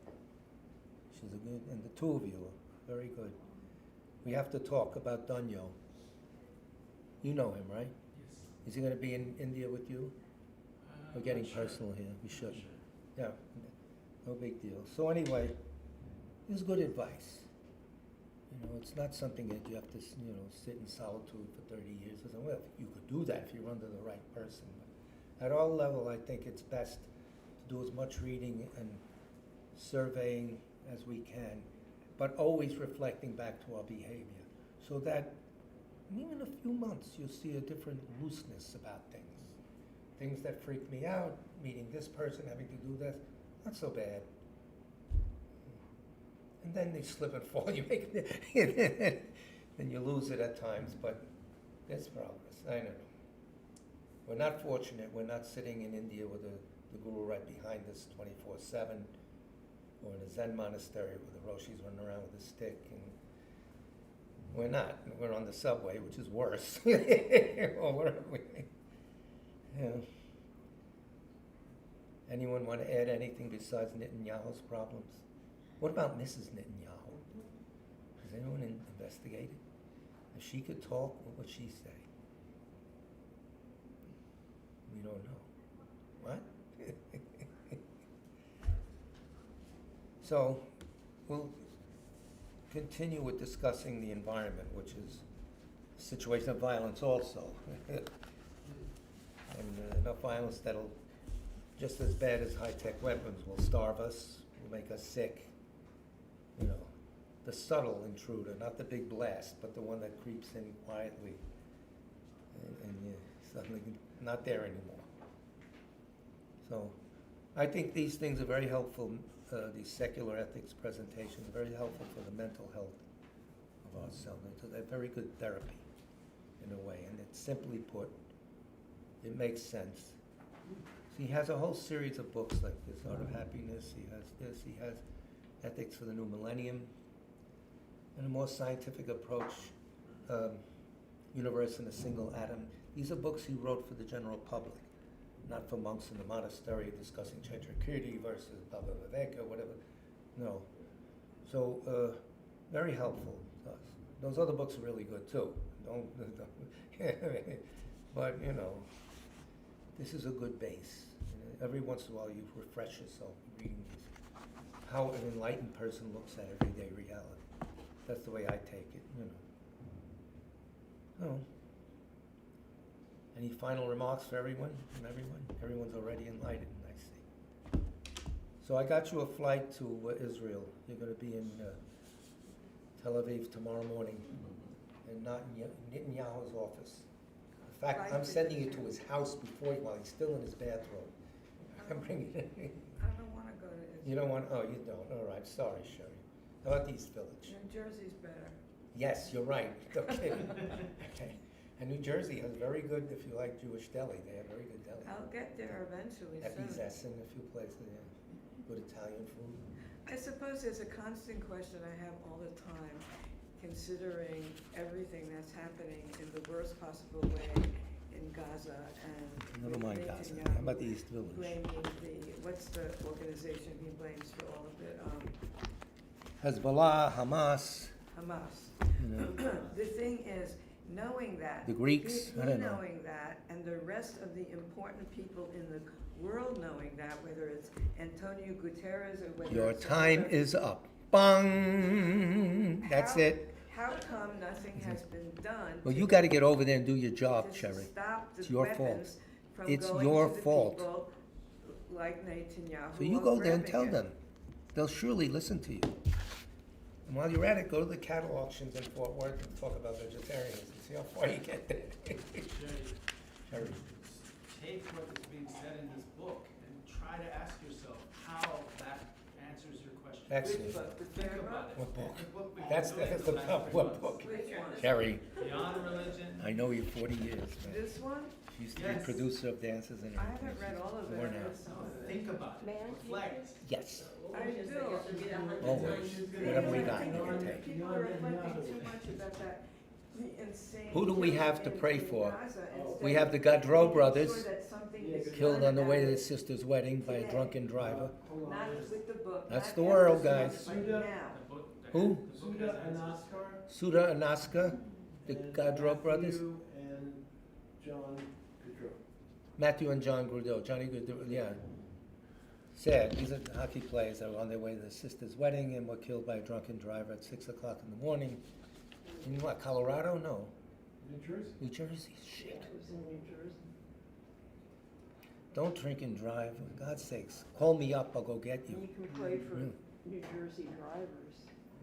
She's a good, and the two of you are very good. We have to talk about Dunyo. You know him, right? Yes. Is he going to be in India with you? We're getting Not sure. personal here. We Not should. sure. Yeah, no big deal. So anyway, it was good advice. You know, it's not something that you have to, sit in solitude for 30 years. Well, you could do that if you're under the right person. But at all level, I think it's best to do as much reading and surveying as we can, but always reflecting back to our behavior, so that even in a few months you'll see a different looseness about things. Things that freak me out, meeting this person, having to do this, not so bad. And then they slip and fall, you make it, then you lose it at times, but there's progress, I don't know. We're not fortunate, we're not sitting in India with the guru right behind us 24/7, or in a Zen monastery where the Roshi's running around with a stick, and we're not, we're on the subway, which is worse. Or wherever we, yeah. Anyone want to add anything besides Netanyahu's problems? What about Mrs. Netanyahu? Has anyone investigated? If she could talk, what would she say? We don't know. What? So, we'll continue with discussing the environment, which is a situation of violence also. And enough violence that'll, just as bad as high-tech weapons, will starve us, will make us sick. You know, the subtle intruder, not the big blast, but the one that creeps in quietly and you're suddenly not there anymore. So I think these things are very helpful, these secular ethics presentations are very helpful for the mental health of ourselves. So they're very good therapy in a way, and it's simply put, it makes sense. So he has a whole series of books like this, Art of Happiness, he has this, he has Ethics for the New Millennium, and a more scientific approach, Universe in a Single Atom. These are books he wrote for the general public, not for monks in the monastery discussing Chaitrakirti versus Baba Viveka, whatever. No. So, very helpful to us. Those other books are really good too. Don't but, this is a good base. Every once in a while you refresh yourself reading these. How an enlightened person looks at everyday reality. That's the way I take it, Oh. Any final remarks for everyone? From everyone? Everyone's already enlightened, I see. So I got you a flight to Israel. You're going to be in Tel Aviv tomorrow morning, and not in Netanyahu's office. In fact, Right I'm to sending you to Israel. his house while he's still in his bathrobe. I'm bringing it in. I don't wanna go to Israel. You don't want, oh, you don't, all right, sorry, Sherry. How about East Village? New Jersey's better. Yes, you're right, no kidding. Okay. And New Jersey has very good, if you like Jewish deli, they have very good deli. I'll get there eventually Epi's soon. Essen, a few places, yeah. Good Italian food. I suppose there's a constant question I have all the time, considering everything that's happening in the worst possible way in Gaza and. Never mind with Gaza, Netanyahu how about the East Village? Blaming what's the organization he blames for all of it? Hezbollah, Hamas, Hamas. you know. The thing is, knowing that. The Greeks, he I don't know. knowing that, and the rest of the important people in the world knowing that, whether it's Antonio Guterres or whether Your it's time another- is up. Bang! That's How- it. how come nothing has been done? Well, to- you gotta get over there and do your job, to Cherry. stop the It's your fault. weapons from It's going your to the fault. people like Netanyahu. So you or go there and grabbing tell it. them. They'll surely listen to you. And while you're at it, go to the cattle auctions in Fort Worth and talk about vegetarianism. See how far you get there. Cherry. Take what is being said in this book and try to ask yourself how that answers your question. Excellent. Which book? The Think third about book? it. What book? The book we've been That's doing the for the last top 3 what months. book? Which one? Cherry, Beyond Religion. I know you 40 years, man. This one? She used to be Yes. producer of dances and I everything. haven't read all of it. More now. Think about it. Reflect. Yes, I do. always. Whatever we got, you can take. People are reflecting too much about that insane. Who do we have to killing pray in for? Gaza instead We have the of Gaudreau making brothers, sure that something is killed done on the way to about his sister's wedding by a today. drunken driver. Not with the book. That's not the world, after guys. this, but now. The book. Who? The book has Suda and answers. Oscar. Suda and Oscar, the and Gaudreau brothers. Matthew and John Gaudreau. Matthew and John Grudeau, Johnny Grudeau, yeah. Sad, these are hockey players that were on their way to their sister's wedding and were killed by a drunken driver at 6 o'clock in the morning. In what, Colorado? No. New Jersey. New Jersey? Shit. It was in New Jersey. Don't drink and drive, for God's sakes. Call me up, I'll go get And you. you can play for Mm. New Jersey drivers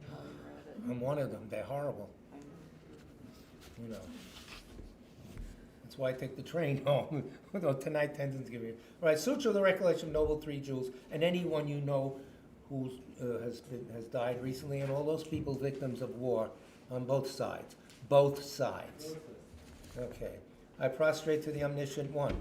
while you're at it. I'm one of them, they're horrible, I know. you know. That's why I take the train home. Although tonight Tenzin's giving you. All right, Sutra of the Recollection of Noble Three Jewels, and anyone you know who has died recently, and all those people victims of war on both sides. Both sides. Okay. I prostrate to the Omniscient One.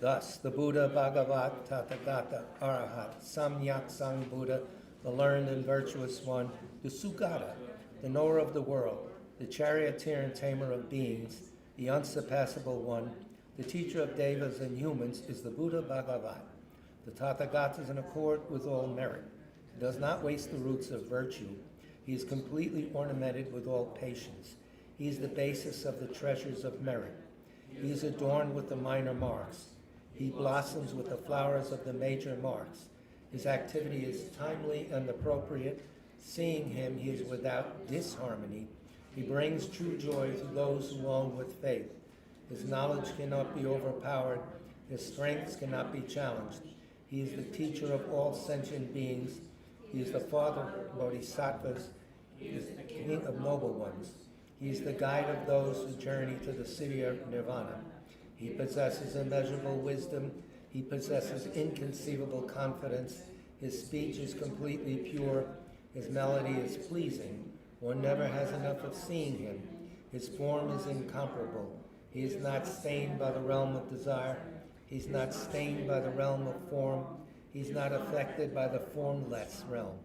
Thus, the Buddha, Bhagavat, Tathagata, Arahat, Samyak Sang Buddha, the learned and virtuous one, the Sugata, the knower of the world, the charioteer and tamer of beings, the unsurpassable one, the teacher of devas and humans, is the Buddha Bhagavat. The Tathagata is in accord with all merit. He does not waste the roots of virtue. He is completely ornamented with all patience. He is the basis of the treasures of merit. He is adorned with the minor marks. He blossoms with the flowers of the major marks. His activity is timely and appropriate. Seeing him, he is without disharmony. He brings true joy to those who own with faith. His knowledge cannot be overpowered. His strengths cannot be challenged. He is the teacher of all sentient beings. He is the father of bodhisattvas. He is the king of noble ones. He is the guide of those who journey to the city of nirvana. He possesses immeasurable wisdom. He possesses inconceivable confidence. His speech is completely pure. His melody is pleasing. One never has enough of seeing him. His form is incomparable. He is not stained by the realm of desire. He's not stained by the realm of form. He's not affected by the formless realm.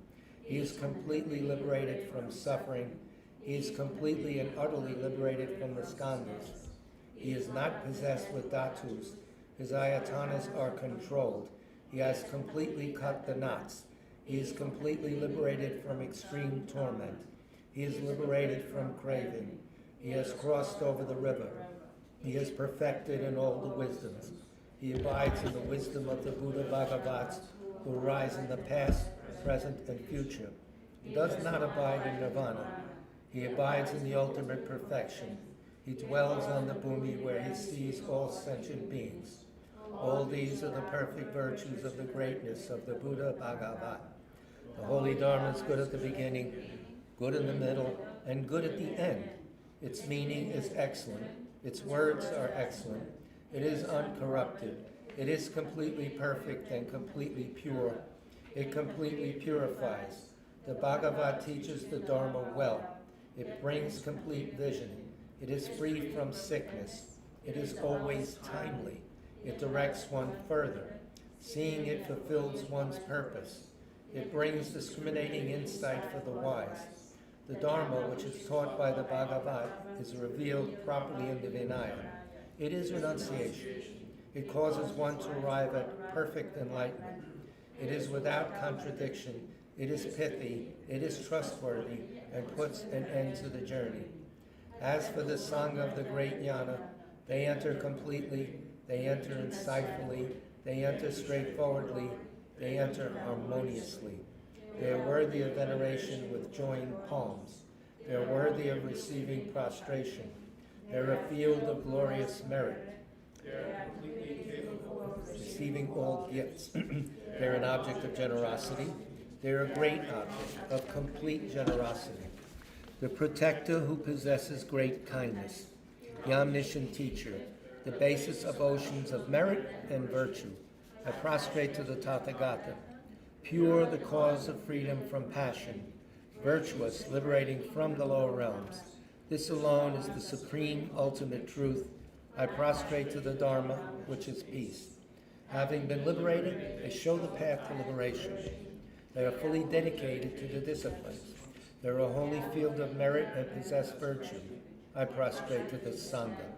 He is completely liberated from suffering. He is completely and utterly liberated from the skandhas. He is not possessed with dhatus. His ayatanas are controlled. He has completely cut the knots. He is completely liberated from extreme torment. He is liberated from craving. He has crossed over the river. He is perfected in all the wisdoms. He abides in the wisdom of the Buddha Bhagavats who arise in the past, present, and future. He does not abide in nirvana. He abides in the ultimate perfection. He dwells on the bhumi where he sees all sentient beings. All these are the perfect virtues of the greatness of the Buddha Bhagavat. The Holy Dharma is good at the beginning, good in the middle, and good at the end. Its meaning is excellent. Its words are excellent. It is uncorrupted. It is completely perfect and completely pure. It completely purifies. The Bhagavat teaches the Dharma well. It brings complete vision. It is free from sickness. It is always timely. It directs one further. Seeing it fulfills one's purpose. It brings discriminating insight for the wise. The Dharma, which is taught by the Bhagavat, is revealed properly in the Vinaya. It is renunciation. It causes one to arrive at perfect enlightenment. It is without contradiction. It is pithy. It is trustworthy and puts an end to the journey. As for the Sangha of the great Jnana, they enter completely, they enter insightfully, they enter straightforwardly, they enter harmoniously. They are worthy of veneration with joined palms. They're worthy of receiving prostration. They're a field of glorious merit. They're completely capable of receiving all gifts. They're an object of generosity. They're a great object of complete generosity. The protector who possesses great kindness. The omniscient teacher, the basis of oceans of merit and virtue. I prostrate to the Tathagata. Pure, the cause of freedom from passion. Virtuous, liberating from the lower realms. This alone is the supreme ultimate truth. I prostrate to the Dharma, which is peace. Having been liberated, they show the path to liberation. They are fully dedicated to the disciplines. They're a holy field of merit and possess virtue. I prostrate to the Sangha.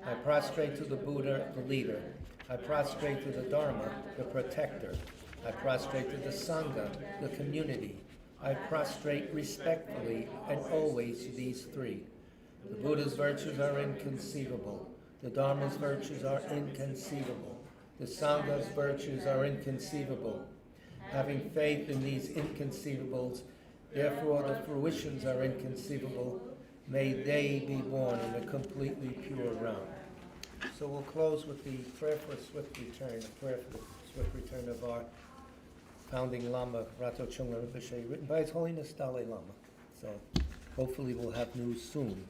I prostrate to the Buddha, the leader. I prostrate to the Dharma, the protector. I prostrate to the Sangha, the community. I prostrate respectfully and always to these three. The Buddha's virtues are inconceivable. The Dharma's virtues are inconceivable. The Sangha's virtues are inconceivable. Having faith in these inconceivables, therefore the fruitions are inconceivable. May they be born in a completely pure realm. So we'll close with the prayer for a swift return, a prayer for the swift return of our founding Lama, Rato Chungla Rinpoche, written by His Holiness Dalai Lama. So hopefully we'll have news soon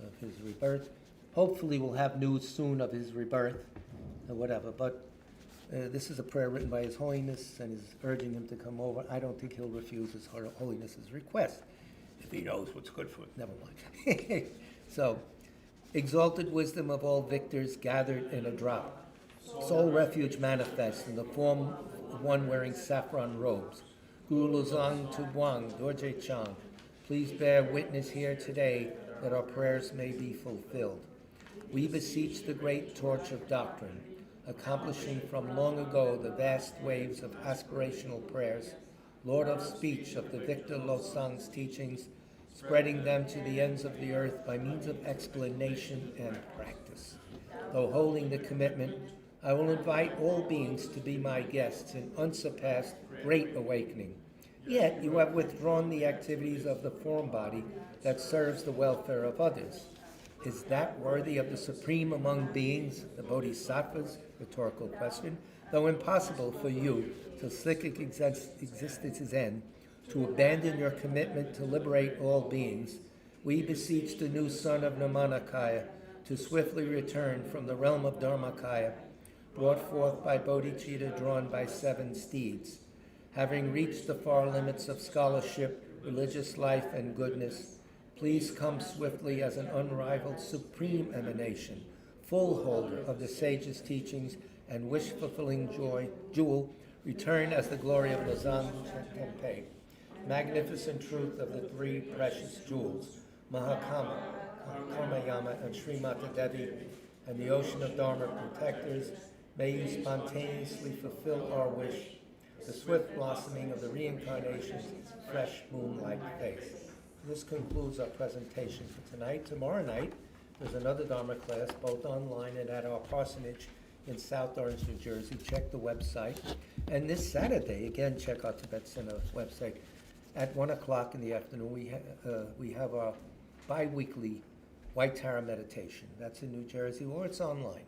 of his rebirth. Hopefully we'll have news soon of his rebirth, or whatever. But this is a prayer written by His Holiness and is urging him to come over. I don't think he'll refuse His Holiness's request, if he knows what's good for it. Never mind. So, exalted wisdom of all victors gathered in a drop. Soul refuge manifest in the form of one wearing saffron robes. Guru Luzang Tubuang Dorje Chang, please bear witness here today that our prayers may be fulfilled. We beseech the great torch of doctrine, accomplishing from long ago the vast waves of aspirational prayers, Lord of speech of the Victor Losang's teachings, spreading them to the ends of the earth by means of explanation and practice. Though holding the commitment, I will invite all beings to be my guests in unsurpassed great awakening. Yet you have withdrawn the activities of the form body that serves the welfare of others. Is that worthy of the supreme among beings, the Bodhisattvas? Rhetorical question. Though impossible for you, till cyclic existence's end, to abandon your commitment to liberate all beings, we beseech the new son of Nirmanakaya to swiftly return from the realm of Dharmakaya, brought forth by bodhicitta drawn by 7 steeds. Having reached the far limits of scholarship, religious life, and goodness, please come swiftly as an unrivaled supreme emanation, full holder of the sage's teachings and wish-fulfilling jewel, return as the glory of Lozang Tenpei, magnificent truth of the 3 precious jewels, Mahakama, Karmayama, and Srimata Devi, and the ocean of Dharma protectors. May you spontaneously fulfill our wish, the swift blossoming of the reincarnation's fresh moonlight face. This concludes our presentation for tonight. Tomorrow night, there's another Dharma class, both online and at our parsonage in South Orange, New Jersey. Check the website. And this Saturday, again, check our Tibet Center website. At 1 o'clock in the afternoon, we have our bi-weekly White Tara meditation. That's in New Jersey, or it's online.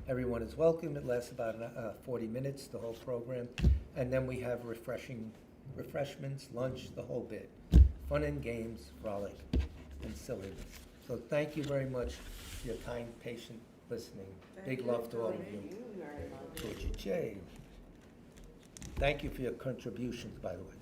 Everyone is welcome. It lasts about 40 minutes, the whole program. And then we have refreshments, lunch, the whole bit. Fun and games, frolic, and silliness. So thank you very much for your kind, patient listening. Big love to all of you. Thank you for your contributions, by the way.